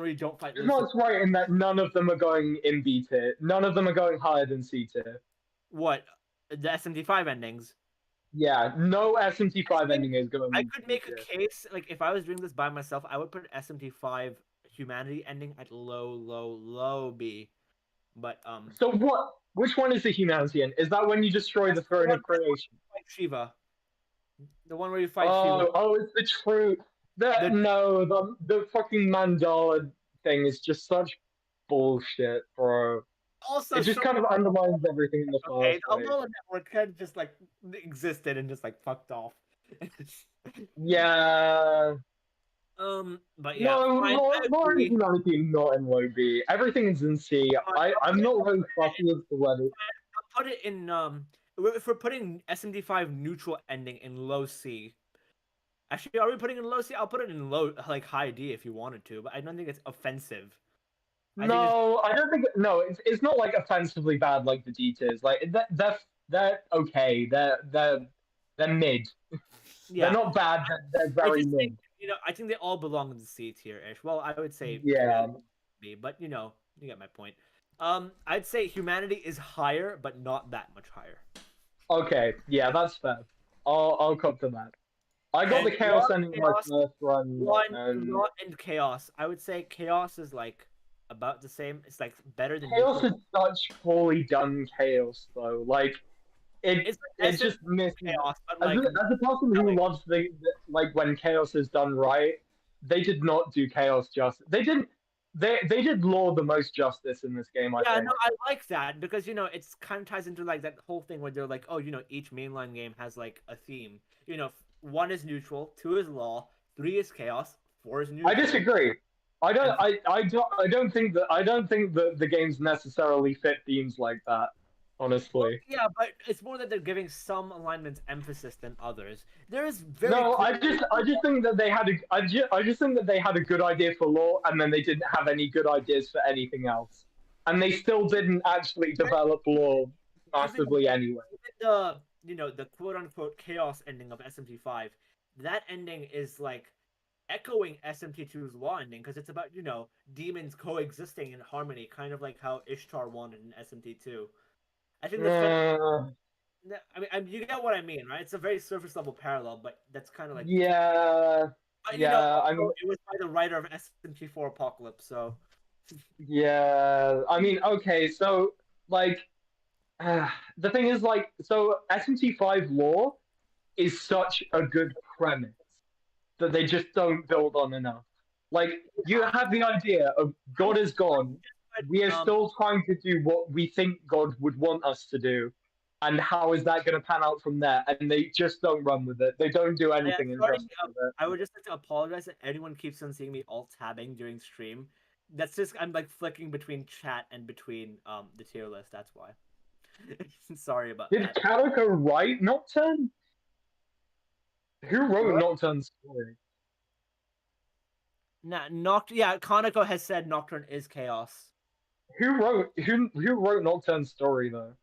you don't fight. Bismarck's right in that none of them are going in B tier. None of them are going higher than C tier. What? The SMT5 endings? Yeah, no SMT5 ending is going. I could make a case, like if I was doing this by myself, I would put SMT5 Humanity ending at low B. But So what? Which one is the Humanity end? Is that when you destroy the throne of creation? Fight Shiva. The one where you fight Shiva. Oh, it's the true. The fucking mandala thing is just such bullshit, bro. Also, It just kind of undermines everything in the okay, first the place. Umbrella Network kind of just like existed and just like fucked off. Yeah. But yeah, No, fine, I more agree. humanity not in low B. Everything is in C. I'm not really fussy as to whether. I'll put it in if we're putting SMD5 neutral ending in low C. Actually, are we putting it in low C? I'll put it in low, like high D if you wanted to, but I don't think it's offensive. No, I don't think. No, it's not like offensively bad like the D tiers. Like they're okay. They're mid. Yeah, They're not bad. They're I very just mid. think I think they all belong in the C tier ish. Well, I would say Yeah. B, but you get my point. I'd say humanity is higher, but not that much higher. Okay. Yeah, that's fair. I'll come to that. I got And the chaos Law ending in my Chaos, first run. Law and Chaos. I would say Chaos is like about the same. It's like better than Chaos neutral. is such poorly done chaos though. Like It's it's just missing. Chaos, but As like a person who loves like when chaos is done right, they did not do chaos justice. They didn't. They did law the most justice in this game. I yeah, think. no, I like that because it's kind of ties into like that whole thing where they're like, oh, each mainline game has like a theme. 1 is neutral, 2 is law, 3 is chaos, 4 is neutral. I disagree. I don't think that the games necessarily fit themes like that. Honestly. Well, yeah, but it's more that they're giving some alignments emphasis than others. There is very No, I just think that they had I just think that they had a good idea for law, and then they didn't have any good ideas for anything else, and they still didn't actually develop law massively anyway. The quote unquote chaos ending of SMT5. That ending is like echoing SMT2's law ending because it's about demons coexisting in harmony, kind of like how Ishtar wanted in SMT2. I think you get what I mean, right? It's a very surface level parallel, but that's kind of like yeah, but, yeah. I mean, it was by the writer of SMT4 Apocalypse, so yeah. I mean, okay, so like, the thing is, like, so SMT5 lore is such a good premise that they just don't build on enough. Like, you have the idea of God is gone. We are still trying to do what we think God would want us to do. And how is that going to pan out from there? And they just don't run with it. They don't do anything interesting with it. I would just like to apologize that anyone keeps on seeing me alt-tabbing during stream. That's just, I'm like flicking between chat and between the tier list, that's why. Sorry about that. Did Calico write Nocturne? Who wrote Nocturne's story? Yeah, Kaneko has said Nocturne is chaos. Who wrote Nocturne's story though?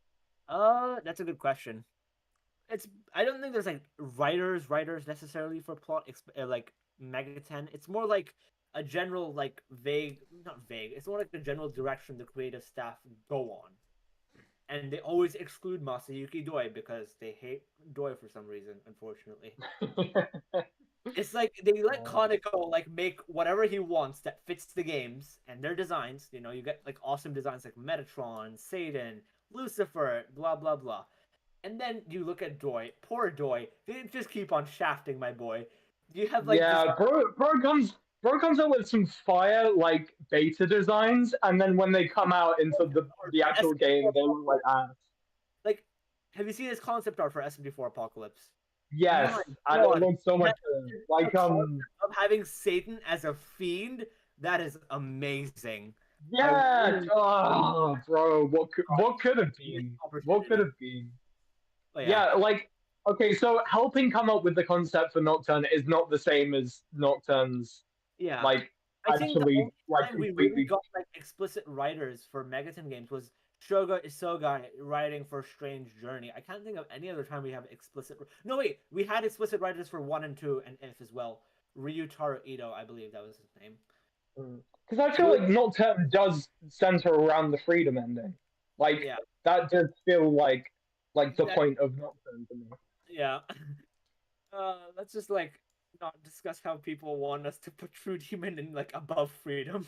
That's a good question. I don't think there's like writers necessarily for plot like Megaten. It's more like a general like not vague. It's more like the general direction the creative staff go on. And they always exclude Masayuki Doi because they hate Doi for some reason, unfortunately. It's like they let Kaneko like make whatever he wants that fits the games and their designs. You get like awesome designs like Metatron, Satan, Lucifer, blah blah blah. And then you look at Doi, poor Doi. They just keep on shafting my boy. You have like bro comes out with some fire like beta designs, and then when they come out into the actual game, they look like ass. Like, have you seen his concept art for SMD4 Apocalypse? Yes, and it looks so much like of having Satan as a fiend. That is amazing. Yeah, bro, what could have been? What could have been? Yeah, like, okay, so helping come up with the concept for Nocturne is not the same as Nocturne's. Yeah, like I think actually, the only like time we really got like explicit writers for Megaten games was Shoga Isogai writing for Strange Journey. I can't think of any other time we have explicit. No, wait, we had explicit writers for 1 and 2 and If as well. Ryutaro Ito, I believe that was his name. Because I feel like Nocturne does center around the freedom ending. Like that does feel like the point of Nocturne to me. Yeah. Let's just like not discuss how people want us to put True Demon in like above freedom.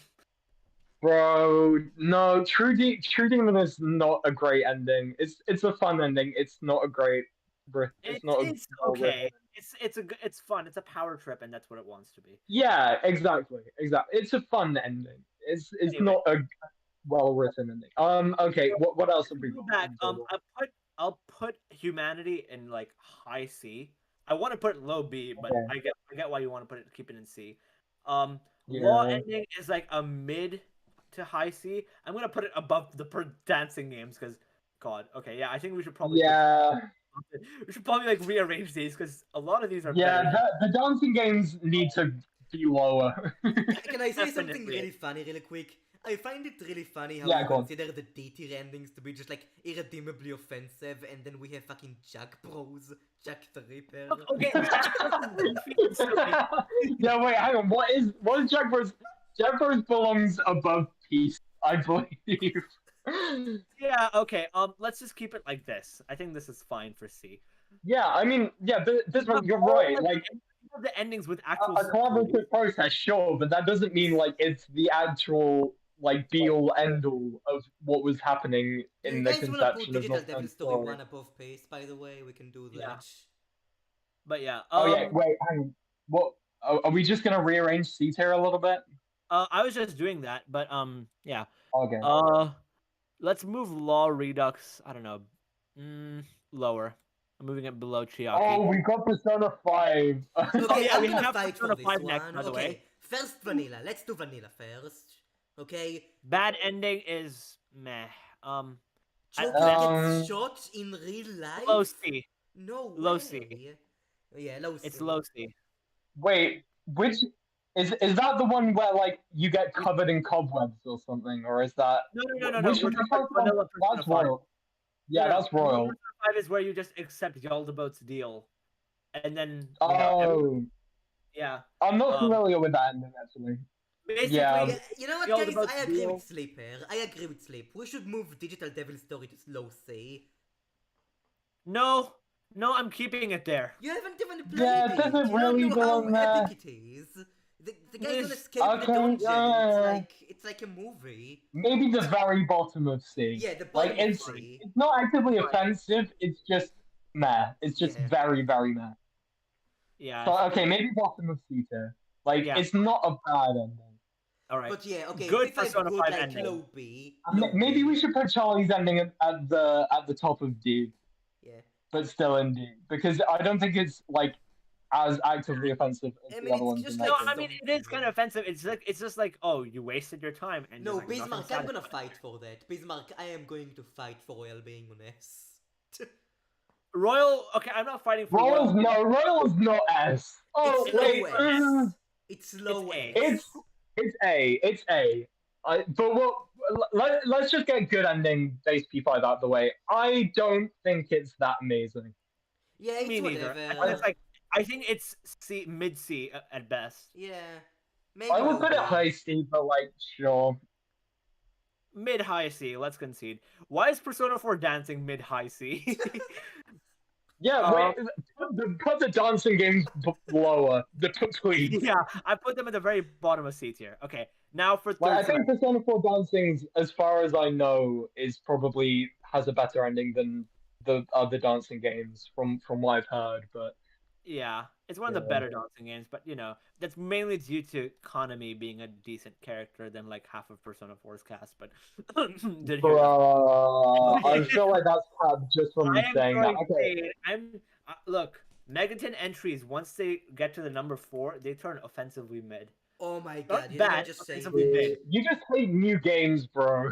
Bro, no, True Demon is not a great ending. It's a fun ending. It's not a great. It's okay. It's fun. It's a power trip, and that's what it wants to be. Yeah, exactly. It's a fun ending. it's Anyway. not a well written ending. Okay, what else have we Go got? back. I'll put humanity in like high C. I want to put it low B, but Okay. I get why you want to keep it in C. Law ending is like a mid to high C. I'm gonna put it above the dancing games because, God. Okay, yeah, I think we should probably we should probably like rearrange these because a lot of these are better. The dancing games need to be lower. Can I say something Definitely. really funny, really quick? I find it really funny how Yeah, you go on. consider the D-tier endings to be just like irredeemably offensive, and then we have fucking Jack Bros, Jack the Ripper. Okay. Yeah, wait, hang on. What is Jack Bros? Jack Bros belongs above peace, I believe. Yeah. Okay. Let's just keep it like this. I think this is fine for C. Yeah, I mean, yeah, this one, you're right. Like, The endings with actual a collaborative process, sure, but that doesn't mean like it's the actual like be all end all of what was happening in the You guys wanna put conception of Digital North Devil Story 1 above Pace, by the way? We can do that. Yeah. But yeah. Oh yeah, wait, hang on. What are we just gonna rearrange C tier a little bit? I was just doing that, but yeah. Okay. Let's move Law Redux. I don't know, lower. I'm moving it below Chiaki. Oh, we got Persona 5. Okay, yeah, I'm we gonna have fight for Persona this 5 one. next, by the Okay, way. first vanilla. Let's do vanilla first. Okay. Bad ending is meh. Joker gets shot in real life. Low C. No way. Low C. Yeah, low C. It's low C. Wait, which is that the one where like you get covered in cobwebs or something, or is that? No. Which We're one? talking about vanilla Persona That's 5. royal. Yeah, that's royal. Persona 5 is where you just accept Yaldabaoth's deal, and then yeah. I'm not familiar with that ending actually. Basically, Yeah, you know what, guys? Yaldabaoth's I agree deal. with Sleep here. I agree with Sleep. We should move Digital Devil Story to low C. No, I'm keeping it there. You haven't even played Yeah, it. it doesn't You really don't know belong how there. epic it is. The guy's gonna Yes. escape the Okay, dungeon. yeah. It's like a movie. Maybe the very bottom of C. Yeah, the Like bottom of it's C. not actively offensive. It's just meh. It's just Yeah. very meh. Yeah. So okay, maybe bottom of C tier. Like Yeah. it's not a bad ending. All right. But yeah, okay. Good if I Persona good, 5 like ending. low B. Maybe we should put Charlie's ending at the top of D, Yeah. but still in D, because I don't think it's like as actively offensive as I the mean, other it's ones. just in like that No, game. I mean it is kind of offensive. It's just like, oh, you wasted your time. And No, you're like, Bismarck, nothing I'm gonna satisfying. fight for that. Bismarck, I am going to fight for Royal being on S. Royal. Okay, I'm not fighting for Royal's not S. Oh It's wait, low S. It's low It's S. it's A. But let's just get good ending base P5 out of the way. I don't think it's that amazing. Yeah, it's Me neither. whatever. I think it's C, mid C at best. Yeah. Maybe I would low put it B. high C, but like sure. Mid high C. Let's concede. Why is Persona 4 dancing mid high C? Yeah, wait, put the dancing games lower, please. Yeah, I put them at the very bottom of C tier. Okay, now for Well, I third think Persona 4 Dancing, as far as I know, is probably has a better ending than the other dancing games from what I've heard. But yeah, it's one of the better dancing games, but you know that's mainly due to Konami being a decent character than like half of Persona 4's cast. But did hear that. I feel like that's capped just from I am saying that. throwing Okay. shade. Look. Megaten entries, once they get to the number 4, they turn offensively mid. Oh my Not god, you bad, just saying offensively mid. You just hate new games, bro.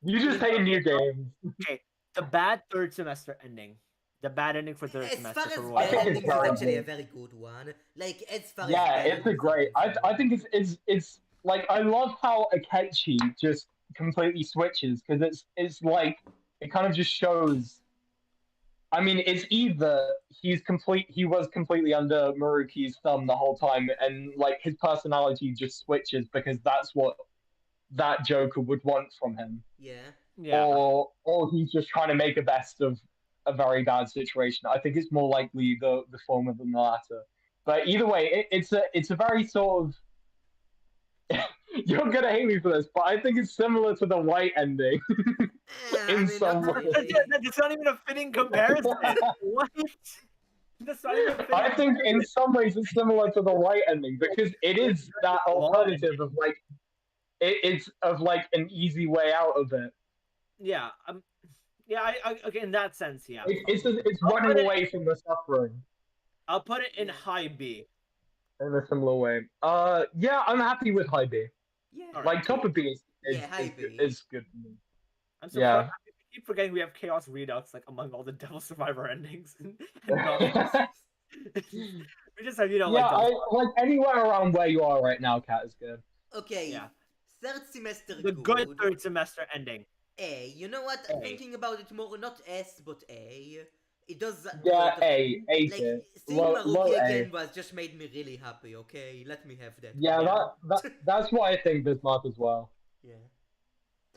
You just hate new games. Okay, the bad third semester ending. The bad ending for third As semester far as for bad Royal. think it's ending is actually terrible. a very good one. Like, as far Yeah, as bad it's a endings great. are concerned. I think it's like I love how Akechi just completely switches because it's like it kind of just shows. I mean, it's either he was completely under Maruki's thumb the whole time, and like his personality just switches because that's what that Joker would want from him, Yeah. or he's just trying to make a best of a very bad situation. I think it's more likely the former than the latter. But either way, it's a very sort of you're gonna hate me for this, but I think it's similar to the white ending. I in mean, some not way. really. That's not even a fitting comparison. What? That's not even I finished. think in some ways it's similar to the light ending because it is that alternative of like it's of like an easy way out of it. Yeah. Yeah. Okay. In that sense, yeah. It's I'll put running it. away from the suffering I'll put it in Yeah. high B. in a similar way. Yeah, I'm happy with high B. Yeah. All right. Like top of B Yeah, high B. is good for me. I'm Yeah. surprised. I keep forgetting we have Chaos Redux like among all the Devil Survivor endings. And not, we just have Yeah, like I like anywhere around where you are right now, Cat is good. Okay. Yeah. Third semester the good good. third semester ending. A. You know what? A. Thinking about it more, not S, but A. It does Yeah, good. A Like, tier. seeing Low Maruki A. again was just made me really happy, okay? Let me have that. Yeah, Yeah. that's why I think Bismarck as well. Yeah.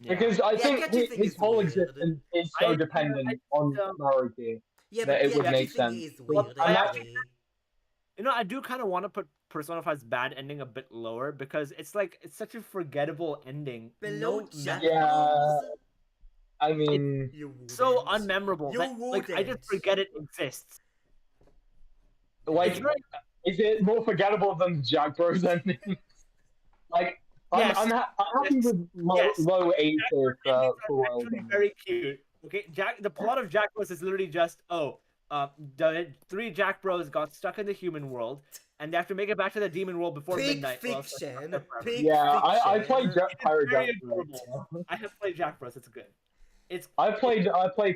Yeah. Because I The think Akechi thing his is whole weird. existence is I- so dependent I- on um, Maruki Yeah, that but it the would Akechi make thing sense. is Well, weird, I I actually- agree. I do kind of want to put Persona 5's bad ending a bit lower because it's such a forgettable ending. Below No Jack Yeah. Bros? I mean, You wouldn't. so unmemorable You that like I just wouldn't. forget it exists. like, It's very is it more forgettable than Jack Bros ending? Like, Yes. I'm happy Yes. with Yes. low A tier endings are for Royal actually Ending. very cute. Okay, the plot of Jack Bros is literally just the three Jack Bros got stuck in the human world and they have to make it back to the demon world before Pig midnight. or else they're fiction. stuck there forever. Pig Yeah, I fiction. played Pirate very Jack for it. adorable. I have played Jack Bros. It's good. It's I played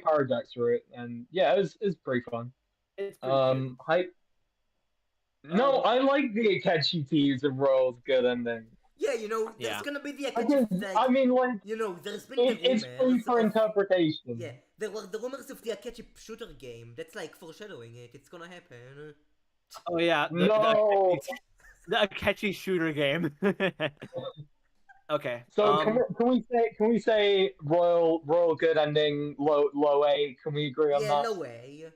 Pirate Jack for it, and yeah, it's pretty fun. it's pretty cute. Hype. No, I like the Akechi tease of Royal's good ending. Yeah, you know, there's Yeah. gonna be the I Akechi just, like, I mean, like, you know, there's been it's the free rumors for of, interpretation. yeah, there were the rumors of the Akechi shooter game. That's like foreshadowing it. It's gonna happen. Oh yeah, No. the Akechi shooter game. Okay. So can we say Royal good ending, low A? Can we agree on Yeah, that? low A.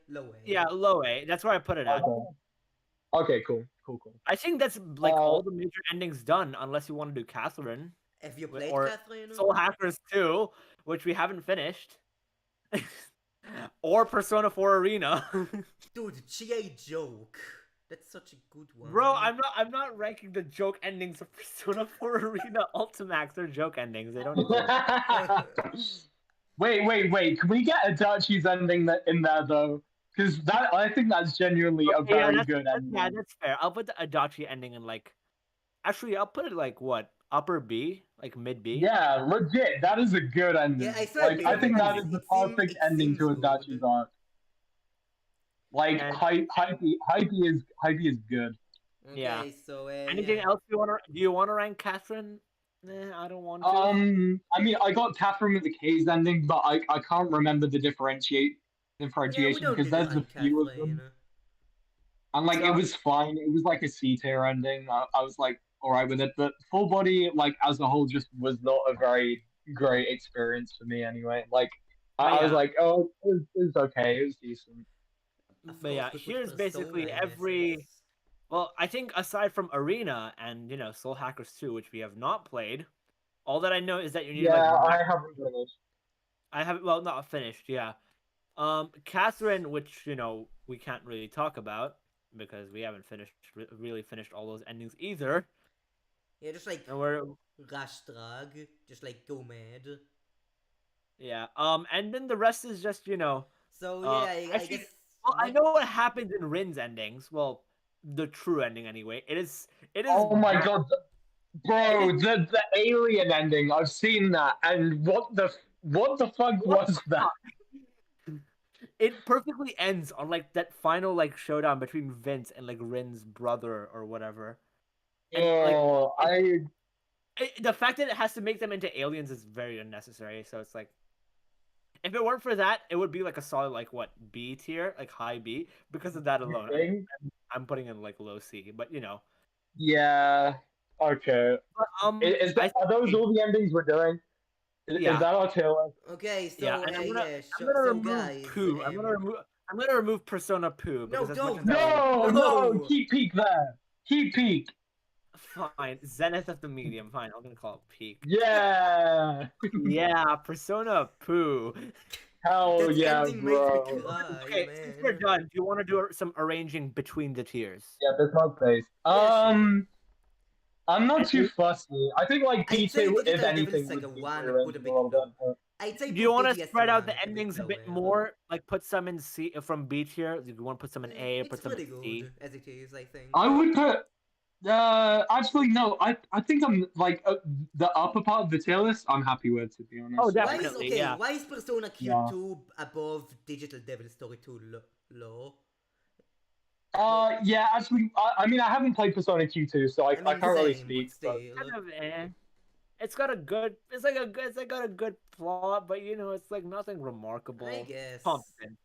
Yeah, low A. That's where I put it at. Okay, cool. I think that's like all the major endings done, unless you want to do Catherine Have you played or Catherine? Soul Hackers 2, which we haven't finished, or Persona 4 Arena. Dude, GA joke. That's such a good one. Bro, I'm not ranking the joke endings of Persona 4 Arena Ultimax. They're joke endings. They don't exist. Wait. Can we get Adachi's ending in there though? Because I think that's genuinely a Okay, yeah, very good ending. Yeah, that's fair. I'll put the Adachi ending in like. Actually, I'll put it like what? Upper B, like mid B. Yeah, legit. That is a good ending. Yeah, I saw like it I think because that is the it seemed- perfect it ending to seems Adachi's good. arc. Like And- Hype is good. Okay, Yeah. so Anything yeah. else you want to? Do you want to rank Catherine? I don't want to. I mean, I got Catherine with the K's ending, but I can't remember the differentiation Yeah, because need there's to a few of Catherine. them, and like So- it was fine. It was like a C tier ending. I was like all right with it, but Full Body like as a whole just was not a very great experience for me anyway. Like I was yeah. like, oh, it was okay. It was decent. Of But yeah, course, we put here's basically Persona in every- SS. Well, I think aside from Arena and Soul Hackers 2, which we have not played, all that I know is that you need Yeah, like I haven't finished. I haven't not finished, yeah. Catherine, which we can't really talk about because we haven't really finished all those endings either. Yeah, just like And we're Rash Drag, just like go mad. yeah. And then the rest is just So yeah, I actually, guess. well, I know what happens in Rin's endings. Well, the true ending anyway. It is. Oh my god, bro! The alien ending. I've seen that, and what the fuck was that? It perfectly ends on like that final like showdown between Vince and like Rin's brother or whatever. And, like, Oh, the fact that it has to make them into aliens is very unnecessary. So it's like, if it weren't for that, it would be like a solid like what B tier, like high B, because of that alone. think? I'm putting in like low C, but Yeah. Okay. But, Are those all the endings we're doing? Is Yeah. that our tier list? Okay, so yeah, and I'm gonna, yeah, I'm gonna so remove guys, Pooh. I'm gonna remove Persona Pooh. No, Because don't. as much as No, No. no, keep peak there. Keep peak. fine, Zenith of the medium. Fine, I'm gonna call it peak. Yeah. Yeah, Persona Pooh. Hell That yeah, ending makes me bro. cry, Okay, man. since we're done, do you want to do some arranging between the tiers? Yeah, that's my place. Yeah, sure. I'm not And too fussy. I think like I'd say P2, if Digital Devil anything, Saga would be 1 arranged put a a bit little low. bit. I'd say do you put want to DGS spread out 1 the a bit endings a bit lower. more? Like put some in C from B tier. You want to put some in A, It's put some in pretty C. good as it is, I think. I would put. Actually, no. I think I'm like the upper part of the tier list. I'm happy with, to be honest. Oh, Why is definitely, okay? yeah. Why is Persona Q2 above Digital Devil Story 2 low? Yeah. Actually, I mean, I haven't played Persona Q2, so I can't really same, speak. but But still. Kind of, eh. It's got a good. It's like got a good plot, but you know, it's like nothing remarkable. I guess. Pumpkin.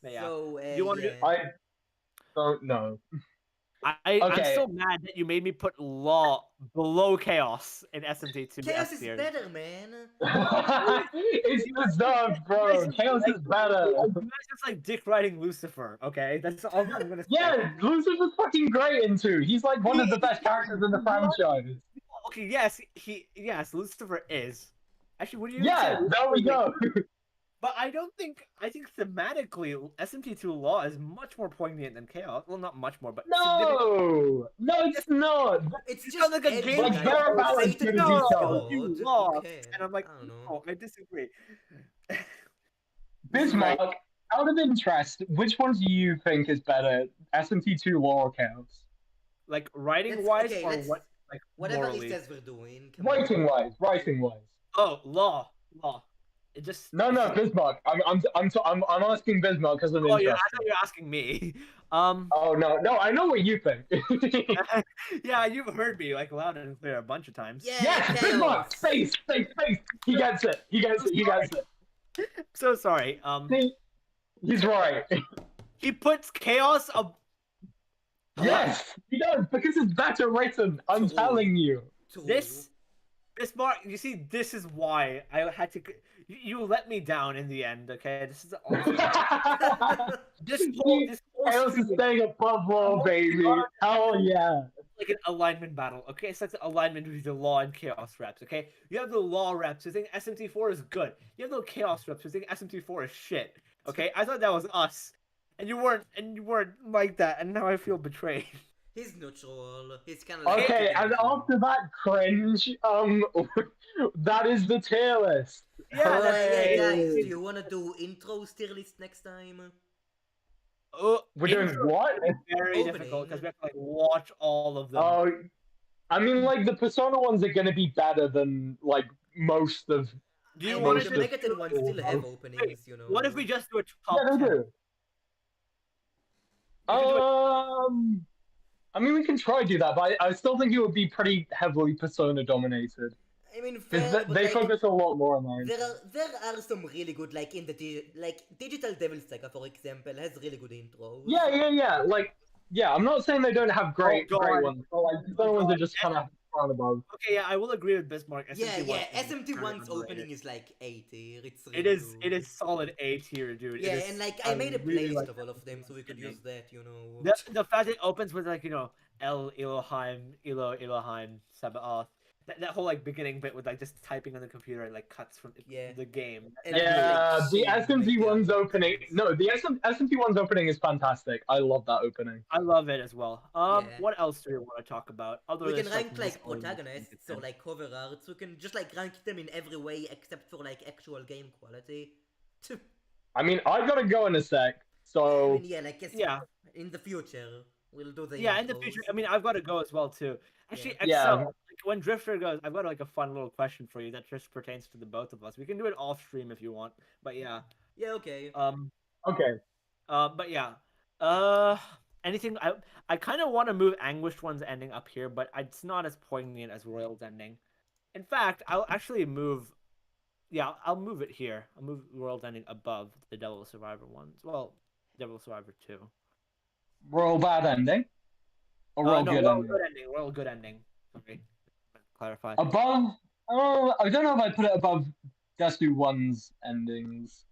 But yeah. So, you want to? yeah. I don't know. I'm Okay. so mad that you made me put Law below Chaos in SMT2 Chaos S is tier. better, man. It's deserved, bro. Chaos is better. You guys just like dick riding Lucifer, okay? That's all I'm gonna say. Yeah, Lucifer's fucking great in 2. He's like one of the best characters in the franchise. Okay, yes, Lucifer is. Actually, what do you Yeah, say? there we go. But I think thematically, SMT2 Law is much more poignant than Chaos. Well, not much more, but No, it's not. It's You just sound like a ending, game Like, Vera Balance Satan could is have no, detailed God. you Who lost, cares? and I'm like, I don't know. no, I disagree. Bismarck, out of interest, which one do you think is better, SMT2 Law or Chaos? Like writing wise, okay, or let's- what? Like Whatever morally? he says we're doing. Come on. Writing wise. Oh, Law. It just. No, Bismarck. I'm asking Bismarck because I'm Oh yeah, I interested. thought you were asking me. Oh no, I know what you think. Yeah, you've heard me like loud and clear a bunch of times. Yeah, Yes, Chaos. Bismarck, space. He gets it. So sorry. See, he's right. He puts Chaos up. Yes, he does because it's better written. I'm telling you. This Mark, you see, this is why I had to. You let me down in the end. Okay, this is this whole Chaos is stream staying above Law, baby. Hell yeah. like an alignment battle. Okay, it's like the alignment between the Law and Chaos reps. Okay, you have the Law reps who think SMT4 is good. You have the Chaos reps who think SMT4 is shit. Okay, I thought that was us, and you weren't like that, and now I feel betrayed. He's neutral. He's kind of like Okay, and after that cringe, that is the tier list. Yeah, Hey, Hooray. guys, do you wanna do intros tier list next time? We're doing intro what? is very Opening. difficult because we have to like watch all of them. Oh, I mean, like the Persona ones are gonna be better than like most of. Do you I want mean, to the just? Megaten ones still have openings, you know. What if we just do a top Yeah, they 10? do. I mean, we can try to do that, but I still think it would be pretty heavily Persona dominated I mean, because fair, but they like, focus a lot more on that. there are some really good, like in the Digital Devil Saga, for example, has really good intros. Yeah. Like, yeah, I'm not saying they don't have great God. ones, but like the other ones are just kind of far above. Okay, yeah, I will agree with Bismarck. Yeah, SMT1 SMT1's is opening is like A tier. It's really It is. good. It is solid A tier, dude. Yeah, It is, and like I made a really playlist like of all of them, so we could use that, you know. the fact it opens with like El Elohim Elohim Sabaoth. That whole like beginning bit with like just typing on the computer and like cuts from the game. And Yeah, like, the so SMT one's mega. opening. No, the SMT one's opening is fantastic. I love that opening. I love it as well. Yeah. What else do we want to talk about? Other We than can rank stuff like miscellaneous protagonists or like cover arts. We can just like rank them in every way except for like actual game quality. I mean, I gotta go in a sec, I so mean, yeah, like Yeah. in the future we'll do the Yeah, in the intros. future. I mean, I've got to go as well too. Actually, Yeah. Excel. Like, when Drifter goes, I've got like a fun little question for you that just pertains to the both of us. We can do it off stream if you want, but yeah. Yeah, okay. okay. But yeah. Anything? I kind of want to move Anguished One's ending up here, but it's not as poignant as Royal's ending. In fact, I'll actually move. Yeah, I'll move it here. I'll move Royal's ending above the Devil Survivor ones. Well, Devil Survivor 2. Royal bad ending, or royal No, good Royal ending. good ending. Royal good ending. Sorry. Clarify. Above. Oh, I don't know if I put it above Desu One's endings.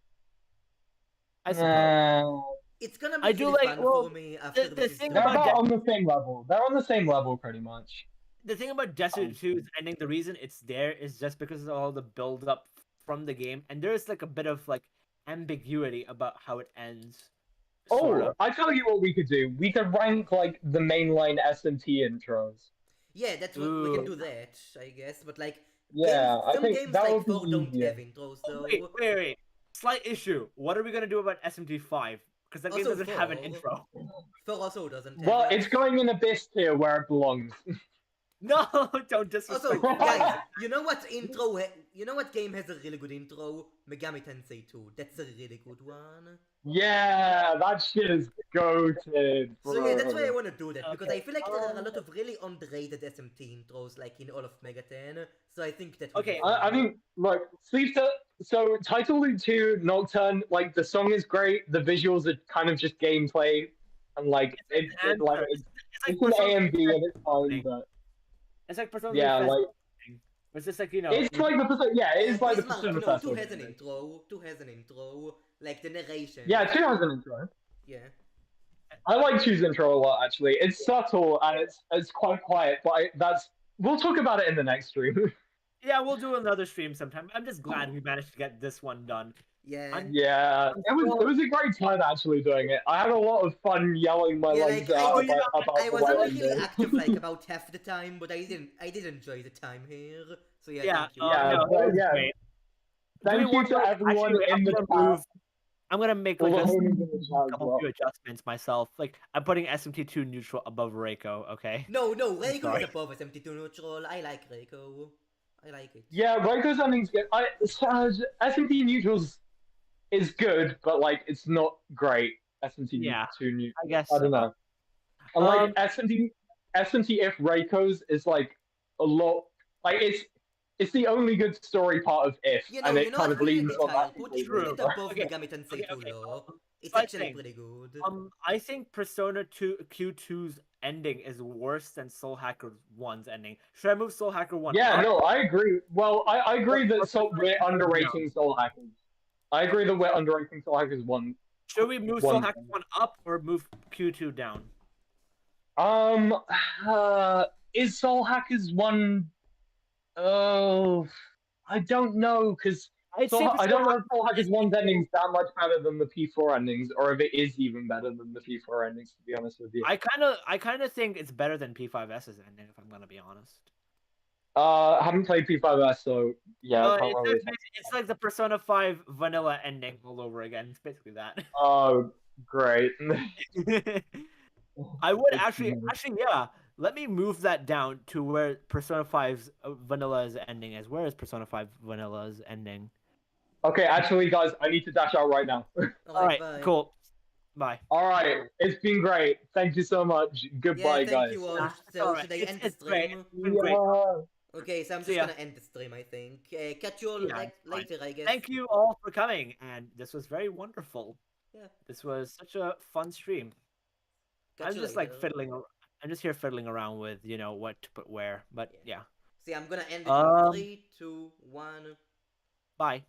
I suppose. It's gonna be I do really like- fun well, for me after the this is thing They're done. about about on the same level. They're on the same level, pretty much. The thing about Desu 2's ending, the reason it's there is just because of all the build up from the game, and there's like a bit of like ambiguity about how it ends. Oh, Sort of. I tell you what we could do. We could rank like the mainline SMT intros. Yeah, that's what we can Ooh. do that, I guess. But like, Yeah, I some think games that like would be 4 don't easier. have intros Oh, though. wait. Slight issue. What are we gonna do about SMT5? Because that game Also doesn't have an 4. intro. 4 also doesn't have Well, it. it's going in Abyss tier where it belongs. No, don't Also, disrespect. guys, you know what intro? You know what game has a really good intro? Megami Tensei 2. That's a really good one. Yeah, that shit is goated, bro. So yeah, that's why I want to do that because Okay, I feel like there are a lot of really underrated SMT intros, like in all of Megaten. So I think that. Would Okay, be I fun. mean, look, so Title Loop 2, Nocturne, like, the song is great, the visuals are kind of just gameplay, and, like, it's an like, answer. it's an Persona AMV 3 and it's fine, thing. but, It's like Persona yeah, 3 like, thing. It's just like, you know. it's like the Persona, yeah, it is like the Bismarck, Persona no, 2 Festival. has an intro. 2 has an intro. Like the narration. Yeah, 2 has an intro. Yeah. I like 2's intro a lot, actually. It's subtle, and it's quite quiet, but we'll talk about it in the next stream. Yeah, we'll do another stream sometime. I'm just glad we managed to get this one done. Yeah. Yeah, it was a great time actually doing it. I had a lot of fun yelling my Yeah, legs like, out I about I the was wet only really ending. active like about half the time, but I did enjoy the time here. So yeah, Yeah, thank you. Yeah, no, but that was yeah. great. Do we Thank you want to everyone actually, in the chat. I'm gonna make All like the a homies in the chat as couple well. few adjustments myself. Like I'm putting SMT2 neutral above Reiko. Okay. No, Reiko sorry. is above SMT2 neutral. I like Reiko. I like it. Yeah, Reiko's ending's good. SMT neutrals is good, but like it's not great. SMT Yeah, 2 neutral. I guess. I don't know. And like Um, SMT if Reiko's is like a lot like it's the only good story part of if, You know, and you it know kind what? of leans on Kyle, that. put True. it above Okay, Megami Tensei 2 okay. low. It's slight actually thing. pretty good. I think Persona 2 Q2's ending is worse than Soul Hacker 1's ending. Should I move Soul Hacker 1 Yeah, up? no, I agree. Well, I agree that we're No. underrating Soul Hackers. I agree that we're underrating Soul Hackers one. Should we move Soul Hacker 1 up or move Q2 down? Is Soul Hackers one? Oh, I don't know because I don't know if Soul Hackers one's ending's that much better than the P4 endings, or if it is even better than the P4 endings. To be honest with you, I kind of think it's better than P5S's ending, if I'm gonna be honest. haven't played P5S, so yeah. I can't really It's like the Persona 5 vanilla ending all over again. It's basically that. Oh, great. I would actually, yeah. Let me move that down to where Persona 5's vanilla's ending is. Where is Persona 5 vanilla's ending? Okay, actually, guys, I need to dash out right now. All right, bye. cool. Bye. All right, it's been great. Thank you so much. Goodbye, Yeah, thank guys. you all. Nah, So alright. should I end the It's great. stream? It's been great. Okay, so I'm just See ya. gonna end the stream, I think. Catch you all Yeah, it's fine. later, I guess. Thank you all for coming, and this was very wonderful. Yeah. This was such a fun stream. Catch I'm you just later. like fiddling. I'm just here fiddling around with what to put where. But yeah. See, I'm gonna end it in 3, 2, 1. Bye.